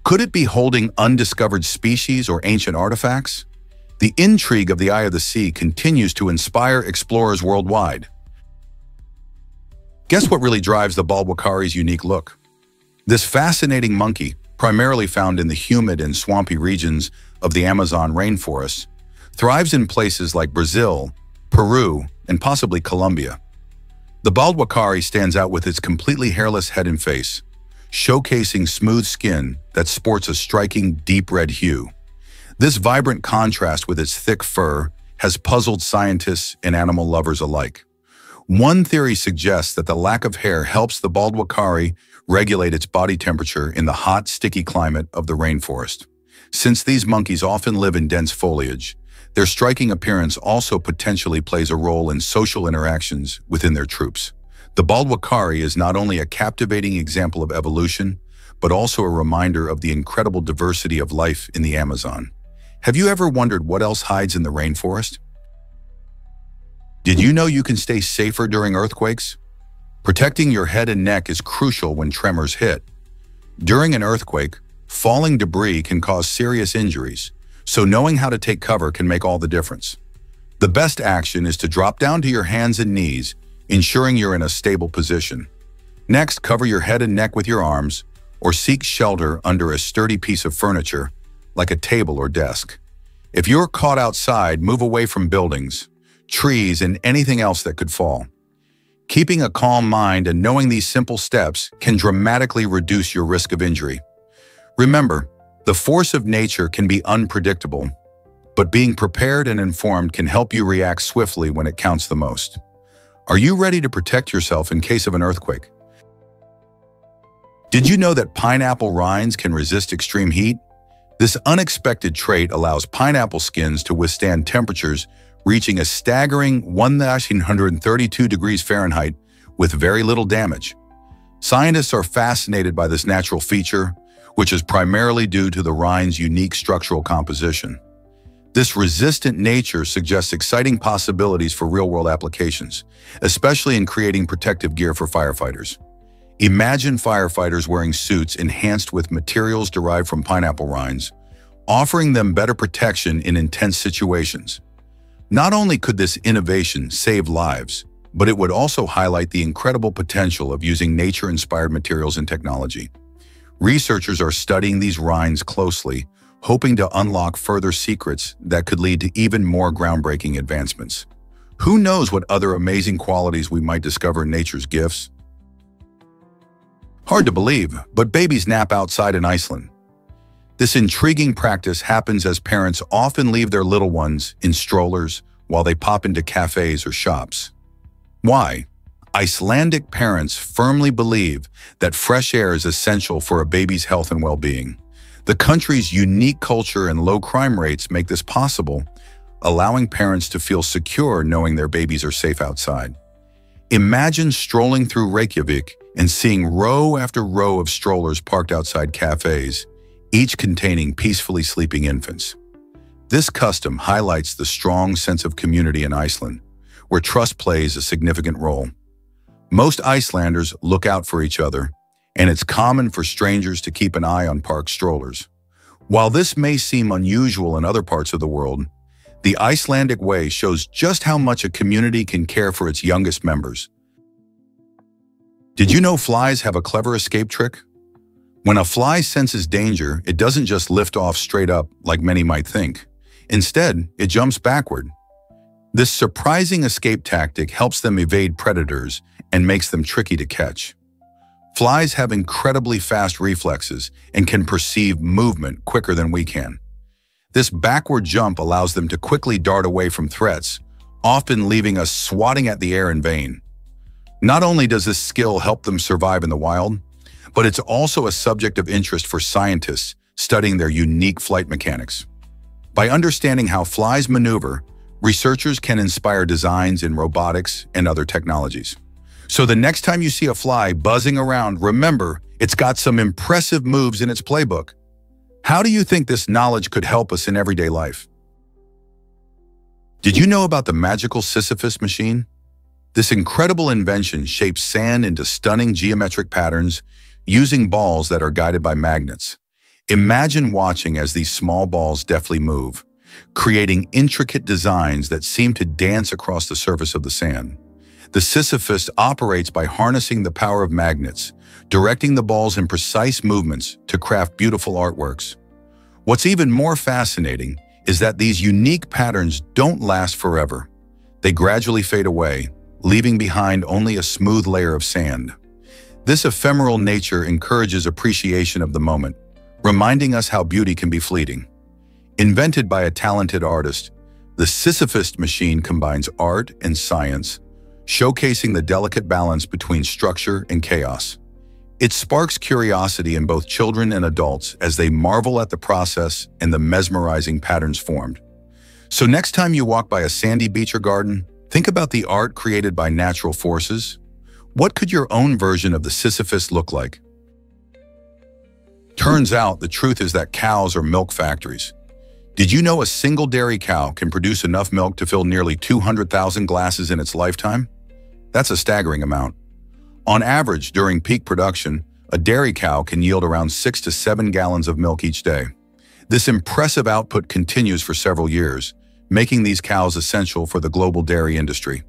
Could it be holding undiscovered species or ancient artifacts? The intrigue of the Eye of the Sea continues to inspire explorers worldwide. Guess what really drives the Baldwakari's unique look? This fascinating monkey, primarily found in the humid and swampy regions of the Amazon rainforest, thrives in places like Brazil, Peru, and possibly Colombia. The Baldwakari stands out with its completely hairless head and face, showcasing smooth skin that sports a striking deep red hue. This vibrant contrast with its thick fur has puzzled scientists and animal lovers alike. One theory suggests that the lack of hair helps the Baldwakari regulate its body temperature in the hot, sticky climate of the rainforest. Since these monkeys often live in dense foliage, their striking appearance also potentially plays a role in social interactions within their troops. The Baldwakari is not only a captivating example of evolution, but also a reminder of the incredible diversity of life in the Amazon. Have you ever wondered what else hides in the rainforest? Did you know you can stay safer during earthquakes? Protecting your head and neck is crucial when tremors hit. During an earthquake, falling debris can cause serious injuries, so knowing how to take cover can make all the difference. The best action is to drop down to your hands and knees, ensuring you're in a stable position. Next, cover your head and neck with your arms, or seek shelter under a sturdy piece of furniture, like a table or desk. If you're caught outside, move away from buildings, trees, and anything else that could fall. Keeping a calm mind and knowing these simple steps can dramatically reduce your risk of injury. Remember, the force of nature can be unpredictable, but being prepared and informed can help you react swiftly when it counts the most. Are you ready to protect yourself in case of an earthquake? Did you know that pineapple rinds can resist extreme heat? This unexpected trait allows pineapple skins to withstand temperatures reaching a staggering 1,932 degrees Fahrenheit with very little damage. Scientists are fascinated by this natural feature, which is primarily due to the rind's unique structural composition. This resistant nature suggests exciting possibilities for real-world applications, especially in creating protective gear for firefighters. Imagine firefighters wearing suits enhanced with materials derived from pineapple rinds, offering them better protection in intense situations. Not only could this innovation save lives, but it would also highlight the incredible potential of using nature-inspired materials and technology. Researchers are studying these rinds closely, hoping to unlock further secrets that could lead to even more groundbreaking advancements. Who knows what other amazing qualities we might discover in nature's gifts? Hard to believe, but babies nap outside in Iceland. This intriguing practice happens as parents often leave their little ones in strollers while they pop into cafes or shops. Why? Icelandic parents firmly believe that fresh air is essential for a baby's health and well-being. The country's unique culture and low crime rates make this possible, allowing parents to feel secure knowing their babies are safe outside. Imagine strolling through Reykjavik and seeing row after row of strollers parked outside cafes, each containing peacefully sleeping infants. This custom highlights the strong sense of community in Iceland, where trust plays a significant role. Most Icelanders look out for each other, and it's common for strangers to keep an eye on park strollers. While this may seem unusual in other parts of the world, the Icelandic way shows just how much a community can care for its youngest members. Did you know flies have a clever escape trick? When a fly senses danger, it doesn't just lift off straight up like many might think. Instead, it jumps backward. This surprising escape tactic helps them evade predators and makes them tricky to catch. Flies have incredibly fast reflexes and can perceive movement quicker than we can. This backward jump allows them to quickly dart away from threats, often leaving us swatting at the air in vain. Not only does this skill help them survive in the wild, but it's also a subject of interest for scientists studying their unique flight mechanics. By understanding how flies maneuver, researchers can inspire designs in robotics and other technologies. So the next time you see a fly buzzing around, remember, it's got some impressive moves in its playbook. How do you think this knowledge could help us in everyday life? Did you know about the magical Sisyphus machine? This incredible invention shapes sand into stunning geometric patterns using balls that are guided by magnets. Imagine watching as these small balls deftly move, creating intricate designs that seem to dance across the surface of the sand. The Sisyphus operates by harnessing the power of magnets, directing the balls in precise movements to craft beautiful artworks. What's even more fascinating is that these unique patterns don't last forever. They gradually fade away, leaving behind only a smooth layer of sand. This ephemeral nature encourages appreciation of the moment, reminding us how beauty can be fleeting. Invented by a talented artist, the Sisyphus machine combines art and science, showcasing the delicate balance between structure and chaos. It sparks curiosity in both children and adults as they marvel at the process and the mesmerizing patterns formed. So next time you walk by a sandy beach or garden, think about the art created by natural forces. What could your own version of the Sisyphus look like? Turns out the truth is that cows are milk factories. Did you know a single dairy cow can produce enough milk to fill nearly 200,000 glasses in its lifetime? That's a staggering amount. On average, during peak production, a dairy cow can yield around 6 to 7 gallons of milk each day. This impressive output continues for several years, making these cows essential for the global dairy industry.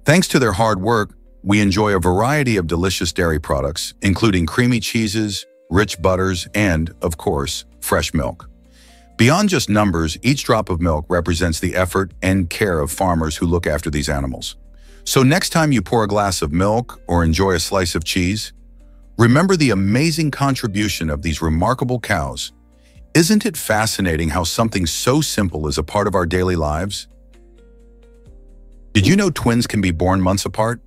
Thanks to their hard work, we enjoy a variety of delicious dairy products, including creamy cheeses, rich butters, and, of course, fresh milk. Beyond just numbers, each drop of milk represents the effort and care of farmers who look after these animals. So next time you pour a glass of milk or enjoy a slice of cheese, remember the amazing contribution of these remarkable cows. Isn't it fascinating how something so simple is a part of our daily lives? Did you know twins can be born months apart?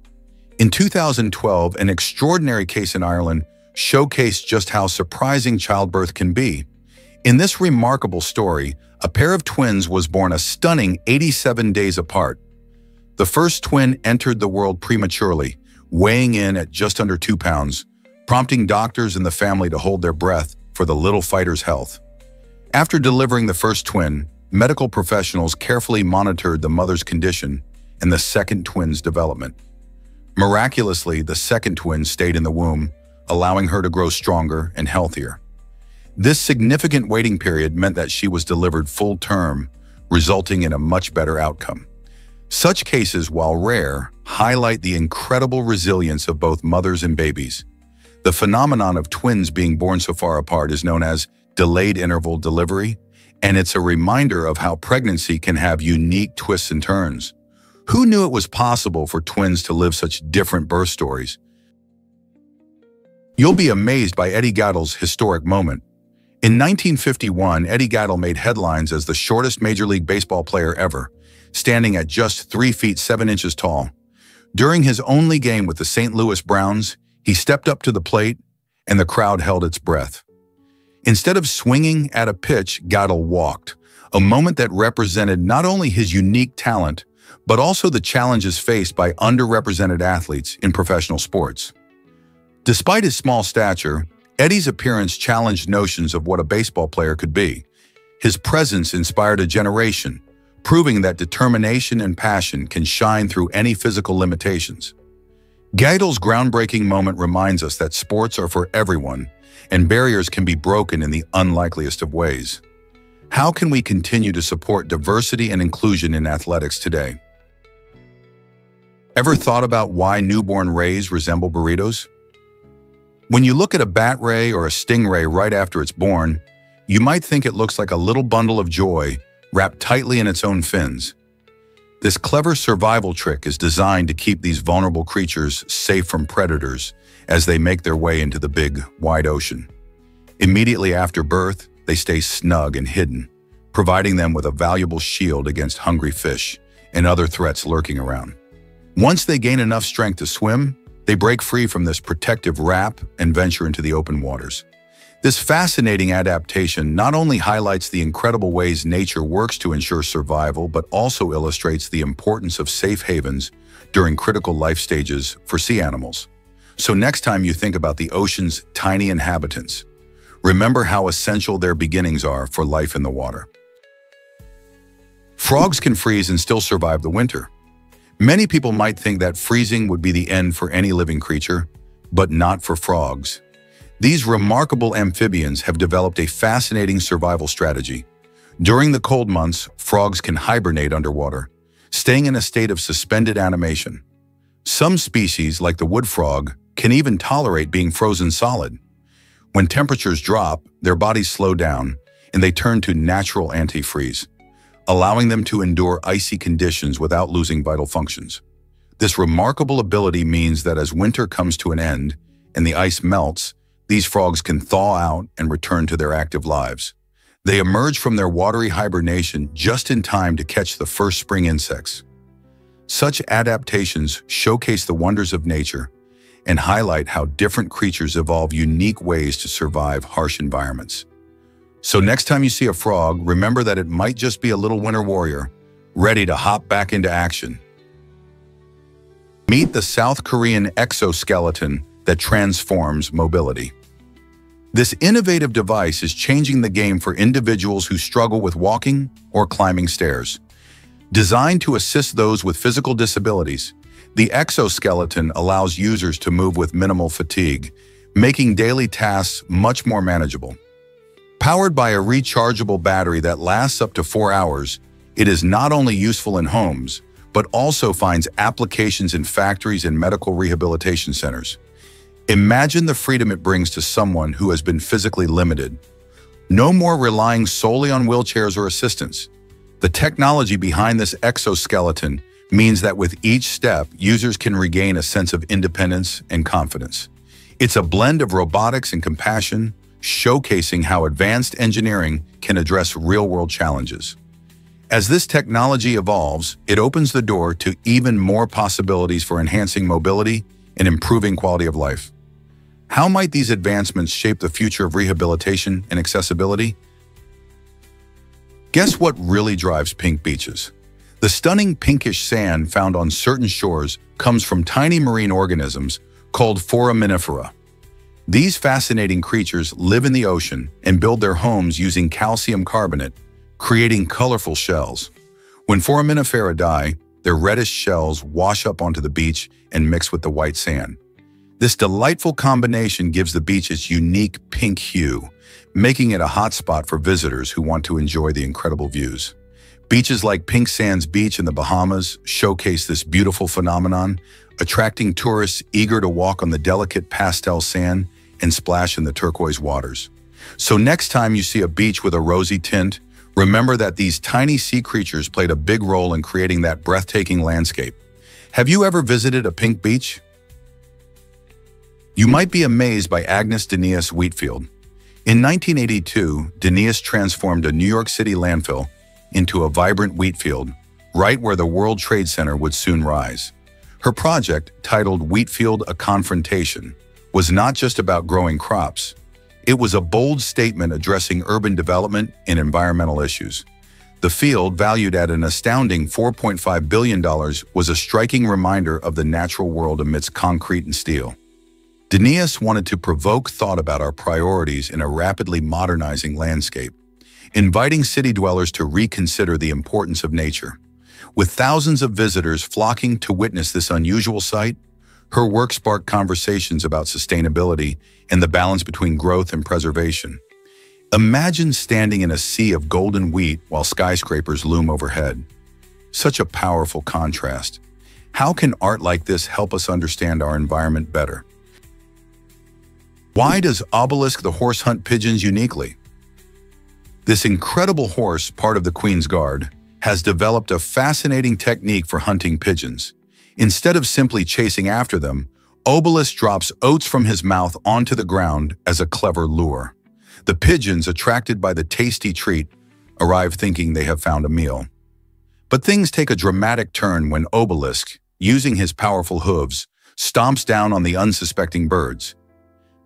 In 2012, an extraordinary case in Ireland showcased just how surprising childbirth can be. In this remarkable story, a pair of twins was born a stunning 87 days apart. The first twin entered the world prematurely, weighing in at just under 2 pounds, prompting doctors and the family to hold their breath for the little fighter's health. After delivering the first twin, medical professionals carefully monitored the mother's condition and the second twin's development. Miraculously, the second twin stayed in the womb, allowing her to grow stronger and healthier. This significant waiting period meant that she was delivered full term, resulting in a much better outcome. Such cases, while rare, highlight the incredible resilience of both mothers and babies. The phenomenon of twins being born so far apart is known as delayed interval delivery, and it's a reminder of how pregnancy can have unique twists and turns. Who knew it was possible for twins to live such different birth stories? You'll be amazed by Eddie Gaddle's historic moment. In 1951, Eddie Gaddle made headlines as the shortest Major League Baseball player ever, standing at just 3 feet 7 inches tall. During his only game with the St. Louis Browns, he stepped up to the plate, and the crowd held its breath. Instead of swinging at a pitch, Gaddle walked, a moment that represented not only his unique talent, but also the challenges faced by underrepresented athletes in professional sports. Despite his small stature, Eddie's appearance challenged notions of what a baseball player could be. His presence inspired a generation, proving that determination and passion can shine through any physical limitations. Gaddle's groundbreaking moment reminds us that sports are for everyone, and barriers can be broken in the unlikeliest of ways. How can we continue to support diversity and inclusion in athletics today? Ever thought about why newborn rays resemble burritos? When you look at a bat ray or a stingray right after it's born, you might think it looks like a little bundle of joy wrapped tightly in its own fins. This clever survival trick is designed to keep these vulnerable creatures safe from predators as they make their way into the big, wide ocean. Immediately after birth, they stay snug and hidden, providing them with a valuable shield against hungry fish and other threats lurking around. Once they gain enough strength to swim, they break free from this protective wrap and venture into the open waters. This fascinating adaptation not only highlights the incredible ways nature works to ensure survival, but also illustrates the importance of safe havens during critical life stages for sea animals. So next time you think about the ocean's tiny inhabitants, remember how essential their beginnings are for life in the water. Frogs can freeze and still survive the winter. Many people might think that freezing would be the end for any living creature, but not for frogs. These remarkable amphibians have developed a fascinating survival strategy. During the cold months, frogs can hibernate underwater, staying in a state of suspended animation. Some species, like the wood frog, can even tolerate being frozen solid. When temperatures drop, their bodies slow down, and they turn to natural antifreeze, allowing them to endure icy conditions without losing vital functions. This remarkable ability means that as winter comes to an end and the ice melts, these frogs can thaw out and return to their active lives. They emerge from their watery hibernation just in time to catch the first spring insects. Such adaptations showcase the wonders of nature and highlight how different creatures evolve unique ways to survive harsh environments. So next time you see a frog, remember that it might just be a little winter warrior, ready to hop back into action. Meet the South Korean exoskeleton that transforms mobility. This innovative device is changing the game for individuals who struggle with walking or climbing stairs. Designed to assist those with physical disabilities, the exoskeleton allows users to move with minimal fatigue, making daily tasks much more manageable. Powered by a rechargeable battery that lasts up to 4 hours, it is not only useful in homes, but also finds applications in factories and medical rehabilitation centers. Imagine the freedom it brings to someone who has been physically limited. No more relying solely on wheelchairs or assistance. The technology behind this exoskeleton means that with each step, users can regain a sense of independence and confidence. It's a blend of robotics and compassion, showcasing how advanced engineering can address real-world challenges. As this technology evolves, it opens the door to even more possibilities for enhancing mobility and improving quality of life. How might these advancements shape the future of rehabilitation and accessibility? Guess what really drives pink beaches? The stunning pinkish sand found on certain shores comes from tiny marine organisms called foraminifera. These fascinating creatures live in the ocean and build their homes using calcium carbonate, creating colorful shells. When foraminifera die, their reddish shells wash up onto the beach and mix with the white sand. This delightful combination gives the beach its unique pink hue, making it a hotspot for visitors who want to enjoy the incredible views. Beaches like Pink Sands Beach in the Bahamas showcase this beautiful phenomenon, attracting tourists eager to walk on the delicate pastel sand and splash in the turquoise waters. So next time you see a beach with a rosy tint, remember that these tiny sea creatures played a big role in creating that breathtaking landscape. Have you ever visited a pink beach? You might be amazed by Agnes Denius Wheatfield. In 1982, Denius transformed a New York City landfill into a vibrant wheat field, right where the World Trade Center would soon rise. Her project, titled Wheatfield: A Confrontation, was not just about growing crops. It was a bold statement addressing urban development and environmental issues. The field, valued at an astounding $4.5 billion, was a striking reminder of the natural world amidst concrete and steel. Denius wanted to provoke thought about our priorities in a rapidly modernizing landscape, inviting city dwellers to reconsider the importance of nature. With thousands of visitors flocking to witness this unusual sight, her work sparked conversations about sustainability and the balance between growth and preservation. Imagine standing in a sea of golden wheat while skyscrapers loom overhead. Such a powerful contrast. How can art like this help us understand our environment better? Why does Obelisk the horse hunt pigeons uniquely? This incredible horse, part of the Queen's Guard, has developed a fascinating technique for hunting pigeons. Instead of simply chasing after them, Obelisk drops oats from his mouth onto the ground as a clever lure. The pigeons, attracted by the tasty treat, arrive thinking they have found a meal. But things take a dramatic turn when Obelisk, using his powerful hooves, stomps down on the unsuspecting birds.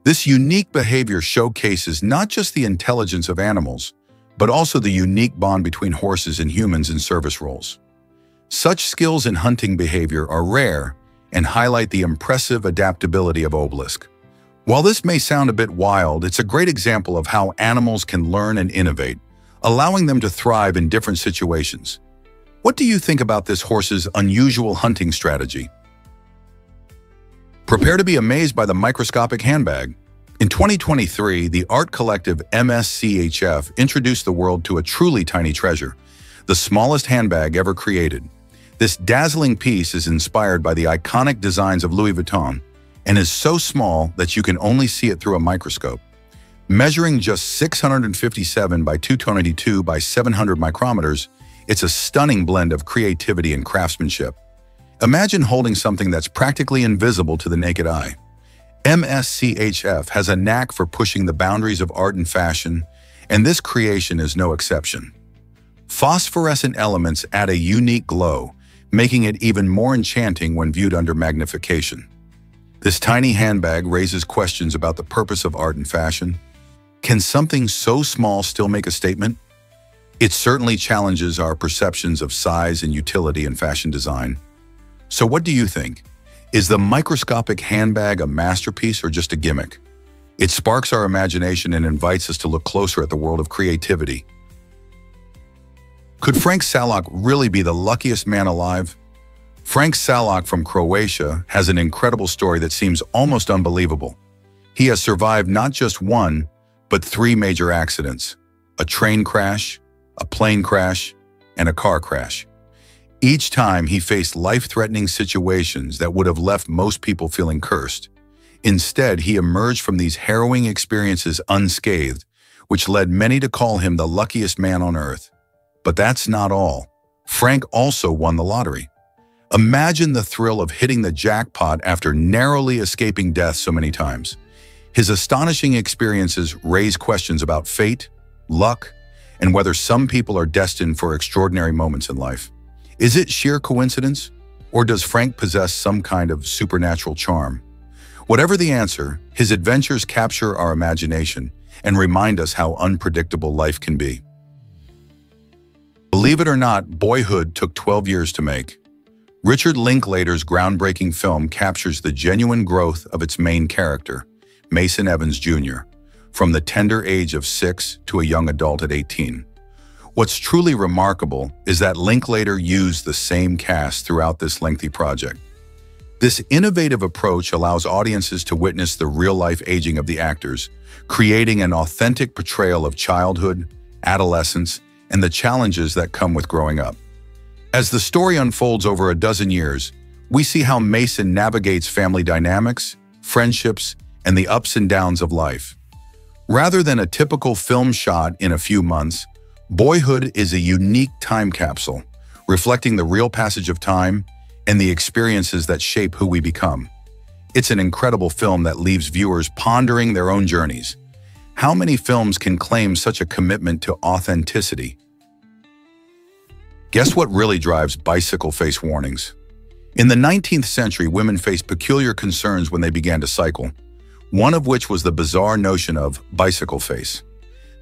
This unique behavior showcases not just the intelligence of animals, but also the unique bond between horses and humans in service roles. Such skills in hunting behavior are rare and highlight the impressive adaptability of Obelisk. While this may sound a bit wild, it's a great example of how animals can learn and innovate, allowing them to thrive in different situations. What do you think about this horse's unusual hunting strategy? Prepare to be amazed by the microscopic handbag. In 2023, the art collective MSCHF introduced the world to a truly tiny treasure, the smallest handbag ever created. This dazzling piece is inspired by the iconic designs of Louis Vuitton and is so small that you can only see it through a microscope. Measuring just 657 by 222 by 700 micrometers, it's a stunning blend of creativity and craftsmanship. Imagine holding something that's practically invisible to the naked eye. MSCHF has a knack for pushing the boundaries of art and fashion, and this creation is no exception. Phosphorescent elements add a unique glow, making it even more enchanting when viewed under magnification. This tiny handbag raises questions about the purpose of art and fashion. Can something so small still make a statement? It certainly challenges our perceptions of size and utility in fashion design. So what do you think? Is the microscopic handbag a masterpiece or just a gimmick? It sparks our imagination and invites us to look closer at the world of creativity. Could Frank Salak really be the luckiest man alive? Frank Salak from Croatia has an incredible story that seems almost unbelievable. He has survived not just one, but 3 major accidents: a train crash, a plane crash, and a car crash. Each time he faced life-threatening situations that would have left most people feeling cursed. Instead, he emerged from these harrowing experiences unscathed, which led many to call him the luckiest man on earth. But that's not all. Frank also won the lottery. Imagine the thrill of hitting the jackpot after narrowly escaping death so many times. His astonishing experiences raise questions about fate, luck, and whether some people are destined for extraordinary moments in life. Is it sheer coincidence, or does Frank possess some kind of supernatural charm? Whatever the answer, his adventures capture our imagination and remind us how unpredictable life can be. Believe it or not, Boyhood took 12 years to make. Richard Linklater's groundbreaking film captures the genuine growth of its main character, Mason Evans Jr., from the tender age of 6 to a young adult at 18. What's truly remarkable is that Linklater used the same cast throughout this lengthy project. This innovative approach allows audiences to witness the real-life aging of the actors, creating an authentic portrayal of childhood, adolescence, and the challenges that come with growing up. As the story unfolds over a dozen years, we see how Mason navigates family dynamics, friendships, and the ups and downs of life. Rather than a typical film shot in a few months, Boyhood is a unique time capsule, reflecting the real passage of time and the experiences that shape who we become. It's an incredible film that leaves viewers pondering their own journeys. How many films can claim such a commitment to authenticity? Guess what really drives bicycle face warnings? In the 19th century, women faced peculiar concerns when they began to cycle, one of which was the bizarre notion of bicycle face.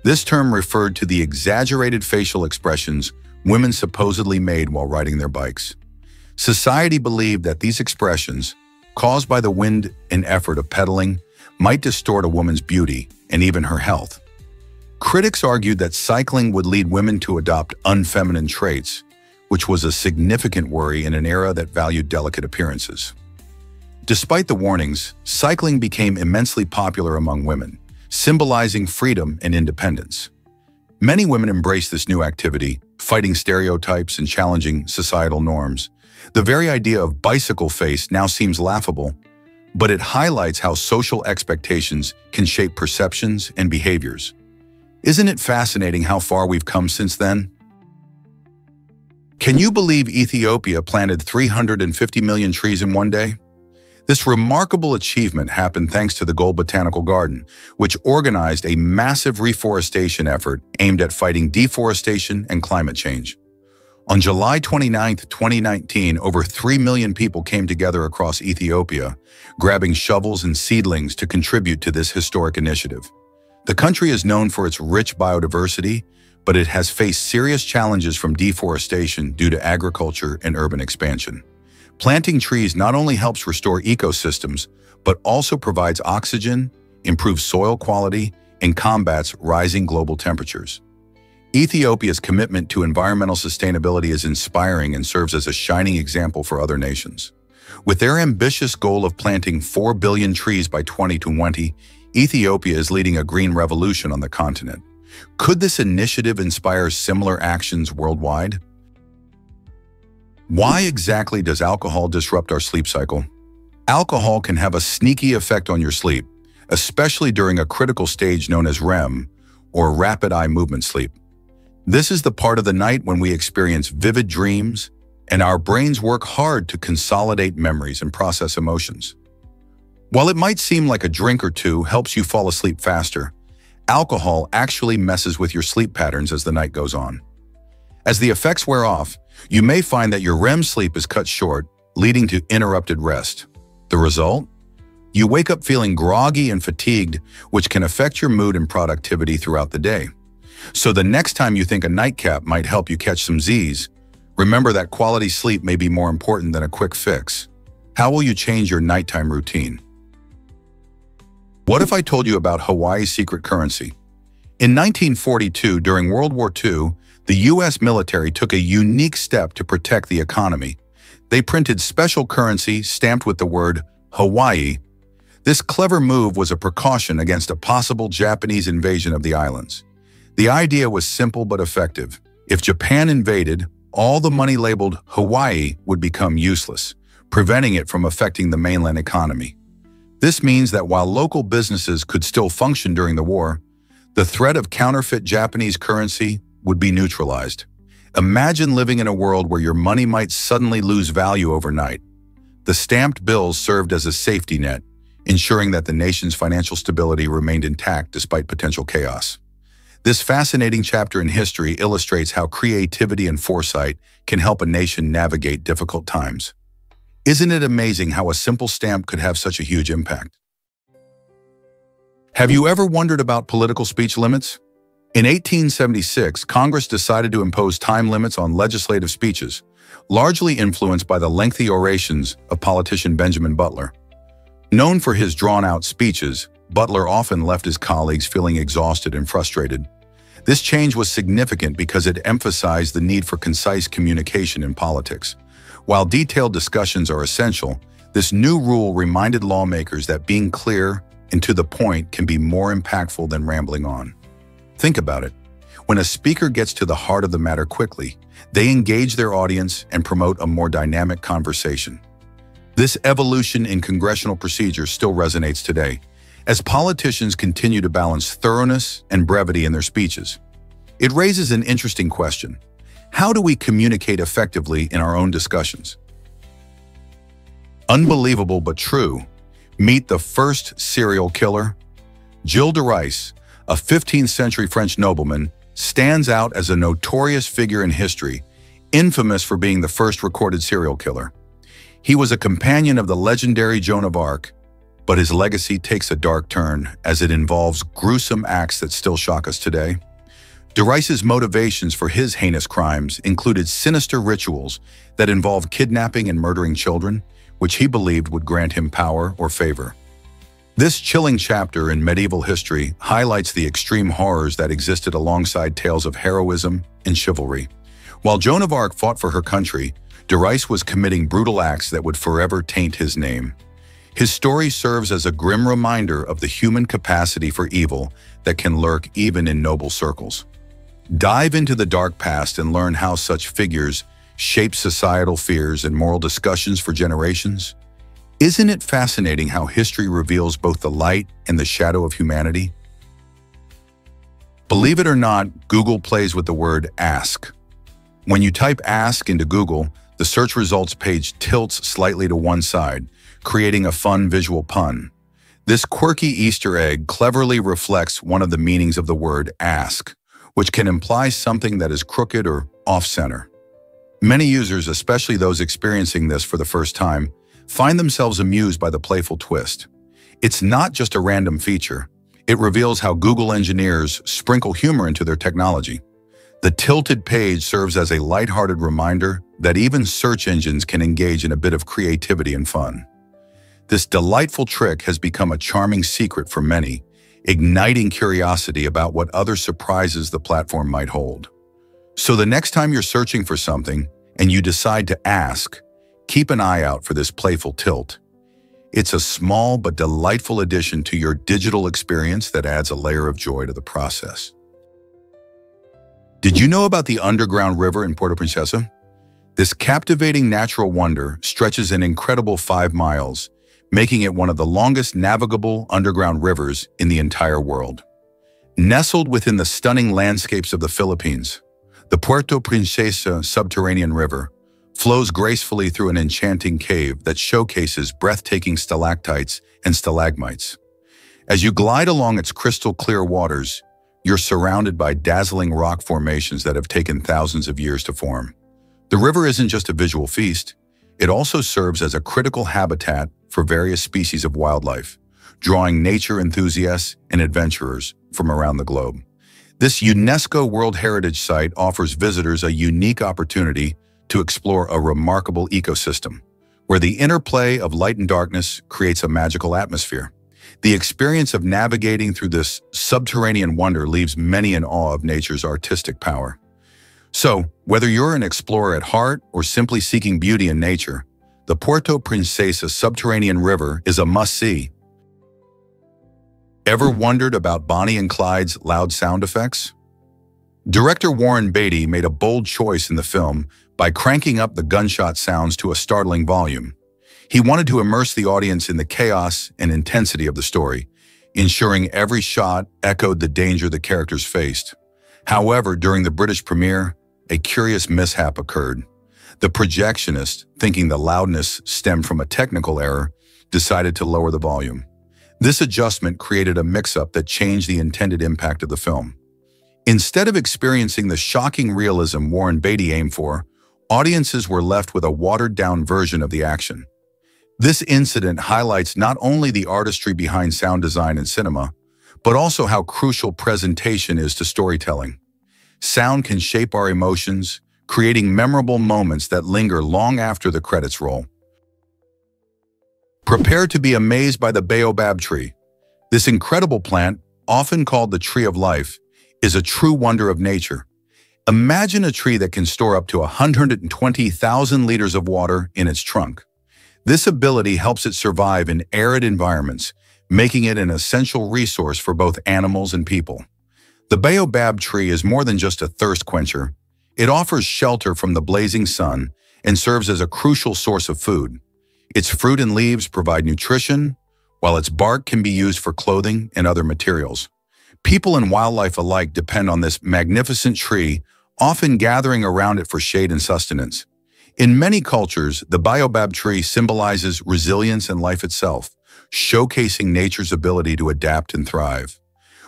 This term referred to the exaggerated facial expressions women supposedly made while riding their bikes. Society believed that these expressions, caused by the wind and effort of pedaling, might distort a woman's beauty and even her health. Critics argued that cycling would lead women to adopt unfeminine traits, which was a significant worry in an era that valued delicate appearances. Despite the warnings, cycling became immensely popular among women, symbolizing freedom and independence. Many women embraced this new activity, fighting stereotypes and challenging societal norms. The very idea of bicycle face now seems laughable, but it highlights how social expectations can shape perceptions and behaviors. Isn't it fascinating how far we've come since then? Can you believe Ethiopia planted 350 million trees in one day? This remarkable achievement happened thanks to the Gold Botanical Garden, which organized a massive reforestation effort aimed at fighting deforestation and climate change. On July 29, 2019, over 3 million people came together across Ethiopia, grabbing shovels and seedlings to contribute to this historic initiative. The country is known for its rich biodiversity, but it has faced serious challenges from deforestation due to agriculture and urban expansion. Planting trees not only helps restore ecosystems, but also provides oxygen, improves soil quality, and combats rising global temperatures. Ethiopia's commitment to environmental sustainability is inspiring and serves as a shining example for other nations. With their ambitious goal of planting 4 billion trees by 2020, Ethiopia is leading a green revolution on the continent. Could this initiative inspire similar actions worldwide? Why exactly does alcohol disrupt our sleep cycle? Alcohol can have a sneaky effect on your sleep, especially during a critical stage known as REM, or rapid eye movement sleep. This is the part of the night when we experience vivid dreams, and our brains work hard to consolidate memories and process emotions. While it might seem like a drink or two helps you fall asleep faster, alcohol actually messes with your sleep patterns as the night goes on. As the effects wear off, you may find that your REM sleep is cut short, leading to interrupted rest. The result? You wake up feeling groggy and fatigued, which can affect your mood and productivity throughout the day. So the next time you think a nightcap might help you catch some Z's, remember that quality sleep may be more important than a quick fix. How will you change your nighttime routine? What if I told you about Hawaii's secret currency? In 1942, during World War II, the U.S. military took a unique step to protect the economy. They printed special currency stamped with the word Hawaii. This clever move was a precaution against a possible Japanese invasion of the islands. The idea was simple but effective. If Japan invaded, all the money labeled Hawaii would become useless, preventing it from affecting the mainland economy. This means that while local businesses could still function during the war, the threat of counterfeit Japanese currency would be neutralized. Imagine living in a world where your money might suddenly lose value overnight. The stamped bills served as a safety net, ensuring that the nation's financial stability remained intact despite potential chaos. This fascinating chapter in history illustrates how creativity and foresight can help a nation navigate difficult times. Isn't it amazing how a simple stamp could have such a huge impact? Have you ever wondered about political speech limits? In 1876, Congress decided to impose time limits on legislative speeches, largely influenced by the lengthy orations of politician Benjamin Butler. Known for his drawn-out speeches, Butler often left his colleagues feeling exhausted and frustrated. This change was significant because it emphasized the need for concise communication in politics. While detailed discussions are essential, this new rule reminded lawmakers that being clear and to the point can be more impactful than rambling on. Think about it. When a speaker gets to the heart of the matter quickly, they engage their audience and promote a more dynamic conversation. This evolution in congressional procedure still resonates today, as politicians continue to balance thoroughness and brevity in their speeches. It raises an interesting question. How do we communicate effectively in our own discussions? Unbelievable but true. Meet the first serial killer. Gilles de Rais, a 15th century French nobleman, stands out as a notorious figure in history, infamous for being the first recorded serial killer. He was a companion of the legendary Joan of Arc, but his legacy takes a dark turn as it involves gruesome acts that still shock us today. De Rais's motivations for his heinous crimes included sinister rituals that involved kidnapping and murdering children, which he believed would grant him power or favor. This chilling chapter in medieval history highlights the extreme horrors that existed alongside tales of heroism and chivalry. While Joan of Arc fought for her country, de Rais was committing brutal acts that would forever taint his name. His story serves as a grim reminder of the human capacity for evil that can lurk even in noble circles. Dive into the dark past and learn how such figures shaped societal fears and moral discussions for generations. Isn't it fascinating how history reveals both the light and the shadow of humanity? Believe it or not, Google plays with the word ask. When you type ask into Google, the search results page tilts slightly to one side, creating a fun visual pun. This quirky Easter egg cleverly reflects one of the meanings of the word ask, which can imply something that is crooked or off-center. Many users, especially those experiencing this for the first time, find themselves amused by the playful twist. It's not just a random feature. It reveals how Google engineers sprinkle humor into their technology. The tilted page serves as a lighthearted reminder that even search engines can engage in a bit of creativity and fun. This delightful trick has become a charming secret for many, igniting curiosity about what other surprises the platform might hold. So the next time you're searching for something and you decide to ask, keep an eye out for this playful tilt. It's a small but delightful addition to your digital experience that adds a layer of joy to the process. Did you know about the underground river in Puerto Princesa? This captivating natural wonder stretches an incredible 5 miles, making it one of the longest navigable underground rivers in the entire world. Nestled within the stunning landscapes of the Philippines, the Puerto Princesa subterranean river flows gracefully through an enchanting cave that showcases breathtaking stalactites and stalagmites. As you glide along its crystal-clear waters, you're surrounded by dazzling rock formations that have taken thousands of years to form. The river isn't just a visual feast, it also serves as a critical habitat for various species of wildlife, drawing nature enthusiasts and adventurers from around the globe. This UNESCO World Heritage Site offers visitors a unique opportunity to explore a remarkable ecosystem, where the interplay of light and darkness creates a magical atmosphere. The experience of navigating through this subterranean wonder leaves many in awe of nature's artistic power. So, whether you're an explorer at heart or simply seeking beauty in nature, the Puerto Princesa subterranean river is a must-see. Ever wondered about Bonnie and Clyde's loud sound effects? Director Warren Beatty made a bold choice in the film by cranking up the gunshot sounds to a startling volume. He wanted to immerse the audience in the chaos and intensity of the story, ensuring every shot echoed the danger the characters faced. However, during the British premiere, a curious mishap occurred. The projectionist, thinking the loudness stemmed from a technical error, decided to lower the volume. This adjustment created a mix-up that changed the intended impact of the film. Instead of experiencing the shocking realism Warren Beatty aimed for, audiences were left with a watered-down version of the action. This incident highlights not only the artistry behind sound design in cinema, but also how crucial presentation is to storytelling. Sound can shape our emotions, creating memorable moments that linger long after the credits roll. Prepare to be amazed by the baobab tree. This incredible plant, often called the tree of life, is a true wonder of nature. Imagine a tree that can store up to 120,000 liters of water in its trunk. This ability helps it survive in arid environments, making it an essential resource for both animals and people. The baobab tree is more than just a thirst quencher. It offers shelter from the blazing sun and serves as a crucial source of food. Its fruit and leaves provide nutrition, while its bark can be used for clothing and other materials. People and wildlife alike depend on this magnificent tree, often gathering around it for shade and sustenance. In many cultures, the baobab tree symbolizes resilience and life itself, showcasing nature's ability to adapt and thrive.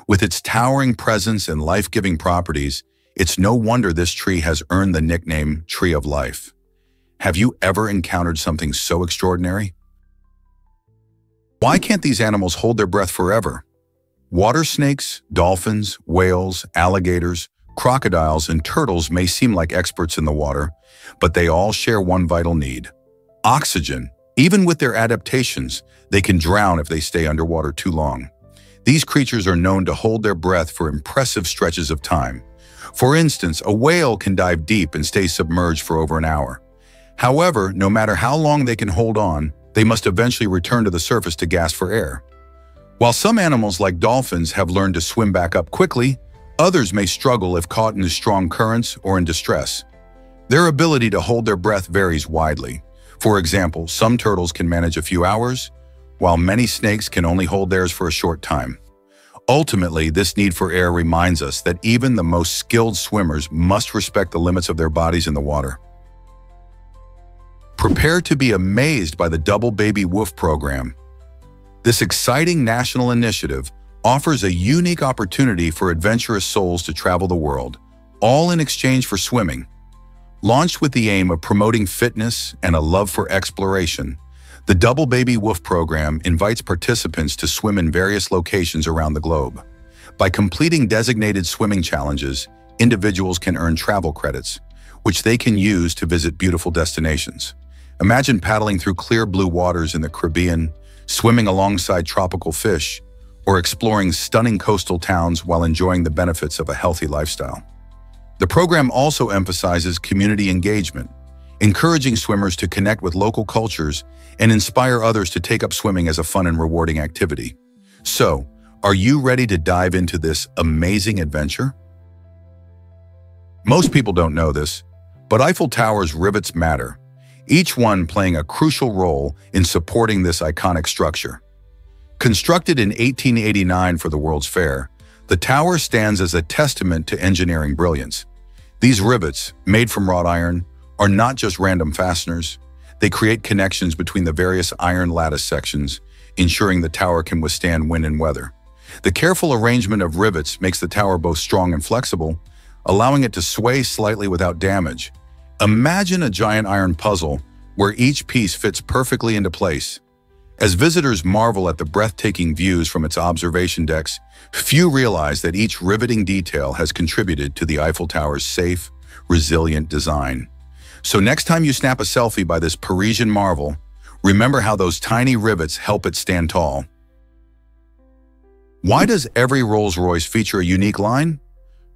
With its towering presence and life-giving properties, it's no wonder this tree has earned the nickname Tree of Life. Have you ever encountered something so extraordinary? Why can't these animals hold their breath forever? Water snakes, dolphins, whales, alligators, crocodiles, and turtles may seem like experts in the water, but they all share one vital need: oxygen. Even with their adaptations, they can drown if they stay underwater too long. These creatures are known to hold their breath for impressive stretches of time. For instance, a whale can dive deep and stay submerged for over an hour. However, no matter how long they can hold on, they must eventually return to the surface to gasp for air. While some animals like dolphins have learned to swim back up quickly, others may struggle if caught in the strong currents or in distress. Their ability to hold their breath varies widely. For example, some turtles can manage a few hours, while many snakes can only hold theirs for a short time. Ultimately, this need for air reminds us that even the most skilled swimmers must respect the limits of their bodies in the water. Prepare to be amazed by the Double Baby Woof program. This exciting national initiative offers a unique opportunity for adventurous souls to travel the world, all in exchange for swimming. Launched with the aim of promoting fitness and a love for exploration, the Double Baby Woof program invites participants to swim in various locations around the globe. By completing designated swimming challenges, individuals can earn travel credits, which they can use to visit beautiful destinations. Imagine paddling through clear blue waters in the Caribbean, swimming alongside tropical fish, or exploring stunning coastal towns while enjoying the benefits of a healthy lifestyle. The program also emphasizes community engagement, encouraging swimmers to connect with local cultures and inspire others to take up swimming as a fun and rewarding activity. So, are you ready to dive into this amazing adventure? Most people don't know this, but Eiffel Tower's rivets matter, each one playing a crucial role in supporting this iconic structure. Constructed in 1889 for the World's Fair, the tower stands as a testament to engineering brilliance. These rivets, made from wrought iron, are not just random fasteners. They create connections between the various iron lattice sections, ensuring the tower can withstand wind and weather. The careful arrangement of rivets makes the tower both strong and flexible, allowing it to sway slightly without damage. Imagine a giant iron puzzle where each piece fits perfectly into place. As visitors marvel at the breathtaking views from its observation decks, few realize that each riveting detail has contributed to the Eiffel Tower's safe, resilient design. So next time you snap a selfie by this Parisian marvel, remember how those tiny rivets help it stand tall. Why does every Rolls-Royce feature a unique line?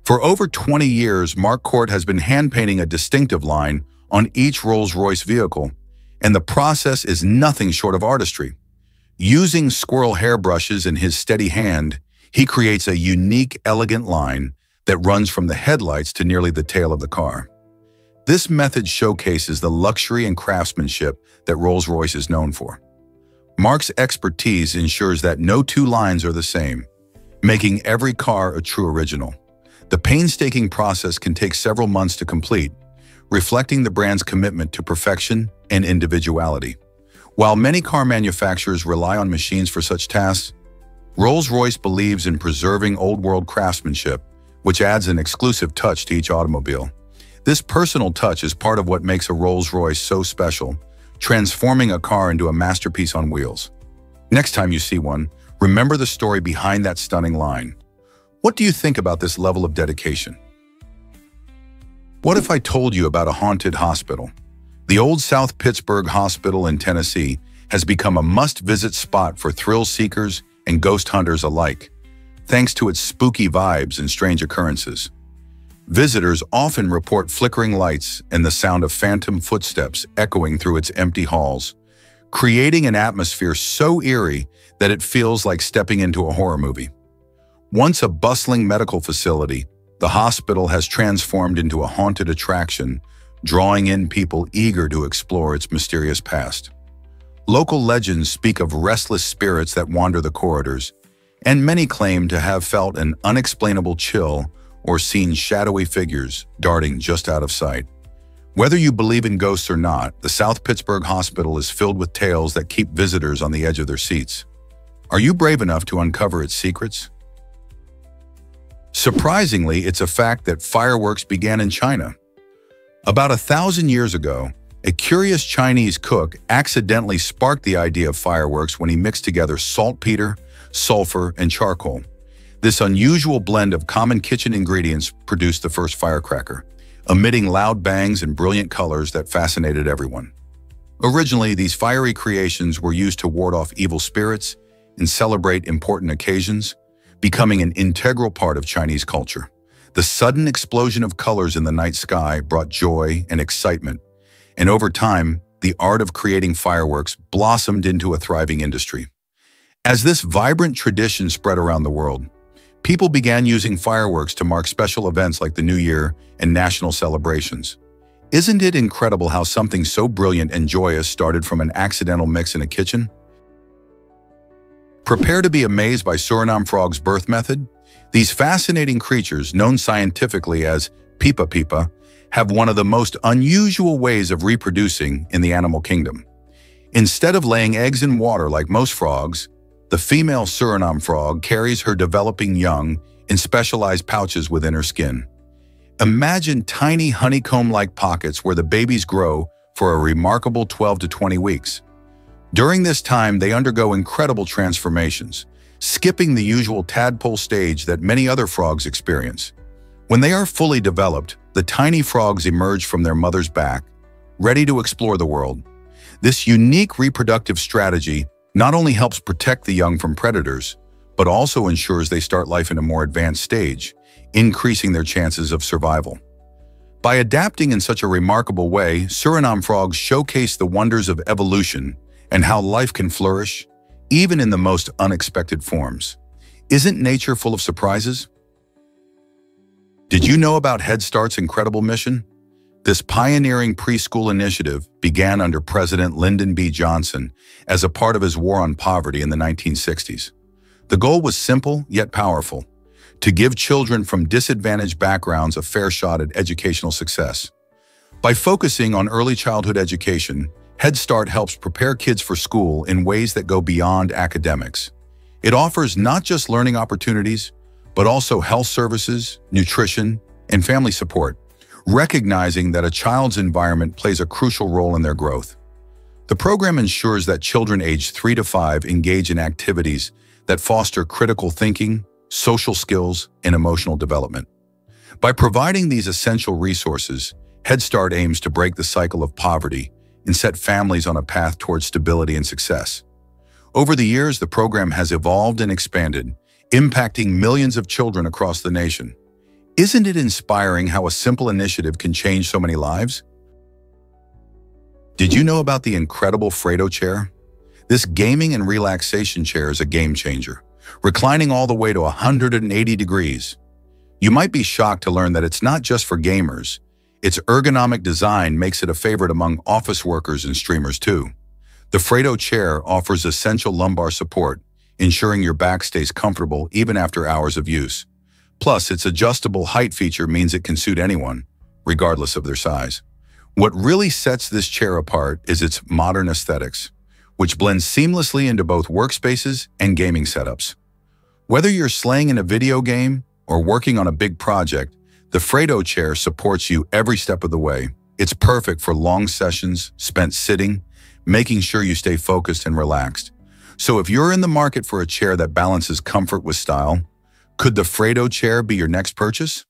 For over 20 years, Mark Court has been hand-painting a distinctive line on each Rolls-Royce vehicle, and the process is nothing short of artistry. Using squirrel hairbrushes in his steady hand, he creates a unique, elegant line that runs from the headlights to nearly the tail of the car. This method showcases the luxury and craftsmanship that Rolls-Royce is known for. Mark's expertise ensures that no two lines are the same, making every car a true original. The painstaking process can take several months to complete, reflecting the brand's commitment to perfection and individuality. While many car manufacturers rely on machines for such tasks, Rolls-Royce believes in preserving old-world craftsmanship, which adds an exclusive touch to each automobile. This personal touch is part of what makes a Rolls-Royce so special, transforming a car into a masterpiece on wheels. Next time you see one, remember the story behind that stunning line. What do you think about this level of dedication? What if I told you about a haunted hospital? The old South Pittsburgh Hospital in Tennessee has become a must-visit spot for thrill seekers and ghost hunters alike, thanks to its spooky vibes and strange occurrences. Visitors often report flickering lights and the sound of phantom footsteps echoing through its empty halls, creating an atmosphere so eerie that it feels like stepping into a horror movie. Once a bustling medical facility, the hospital has transformed into a haunted attraction, drawing in people eager to explore its mysterious past. Local legends speak of restless spirits that wander the corridors, and many claim to have felt an unexplainable chill or seen shadowy figures darting just out of sight. Whether you believe in ghosts or not, the South Pittsburgh Hospital is filled with tales that keep visitors on the edge of their seats. Are you brave enough to uncover its secrets? Surprisingly, it's a fact that fireworks began in China. About 1,000 years ago, a curious Chinese cook accidentally sparked the idea of fireworks when he mixed together saltpeter, sulfur, and charcoal. This unusual blend of common kitchen ingredients produced the first firecracker, emitting loud bangs and brilliant colors that fascinated everyone. Originally, these fiery creations were used to ward off evil spirits and celebrate important occasions, becoming an integral part of Chinese culture. The sudden explosion of colors in the night sky brought joy and excitement, and over time, the art of creating fireworks blossomed into a thriving industry. As this vibrant tradition spread around the world, people began using fireworks to mark special events like the New Year and national celebrations. Isn't it incredible how something so brilliant and joyous started from an accidental mix in a kitchen? Prepare to be amazed by Suriname frog's birth method. These fascinating creatures, known scientifically as pipa pipa, have one of the most unusual ways of reproducing in the animal kingdom. Instead of laying eggs in water like most frogs, the female Suriname frog carries her developing young in specialized pouches within her skin. Imagine tiny honeycomb-like pockets where the babies grow for a remarkable 12 to 20 weeks. During this time, they undergo incredible transformations, skipping the usual tadpole stage that many other frogs experience. When they are fully developed, the tiny frogs emerge from their mother's back, ready to explore the world. This unique reproductive strategy not only helps protect the young from predators, but also ensures they start life in a more advanced stage, increasing their chances of survival. By adapting in such a remarkable way, Suriname frogs showcase the wonders of evolution and how life can flourish, even in the most unexpected forms. Isn't nature full of surprises? Did you know about Head Start's incredible mission? This pioneering preschool initiative began under President Lyndon B. Johnson as a part of his war on poverty in the 1960s. The goal was simple yet powerful: to give children from disadvantaged backgrounds a fair shot at educational success. By focusing on early childhood education, Head Start helps prepare kids for school in ways that go beyond academics. It offers not just learning opportunities, but also health services, nutrition, and family support, recognizing that a child's environment plays a crucial role in their growth. The program ensures that children aged 3 to 5 engage in activities that foster critical thinking, social skills, and emotional development. By providing these essential resources, Head Start aims to break the cycle of poverty and set families on a path towards stability and success. Over the years, the program has evolved and expanded, impacting millions of children across the nation. Isn't it inspiring how a simple initiative can change so many lives? Did you know about the incredible Fredo chair? This gaming and relaxation chair is a game changer, reclining all the way to 180 degrees. You might be shocked to learn that it's not just for gamers. Its ergonomic design makes it a favorite among office workers and streamers too. The Fredo chair offers essential lumbar support, ensuring your back stays comfortable even after hours of use. Plus, its adjustable height feature means it can suit anyone, regardless of their size. What really sets this chair apart is its modern aesthetics, which blends seamlessly into both workspaces and gaming setups. Whether you're slaying in a video game or working on a big project, the Fredo chair supports you every step of the way. It's perfect for long sessions spent sitting, making sure you stay focused and relaxed. So if you're in the market for a chair that balances comfort with style, could the Fredo chair be your next purchase?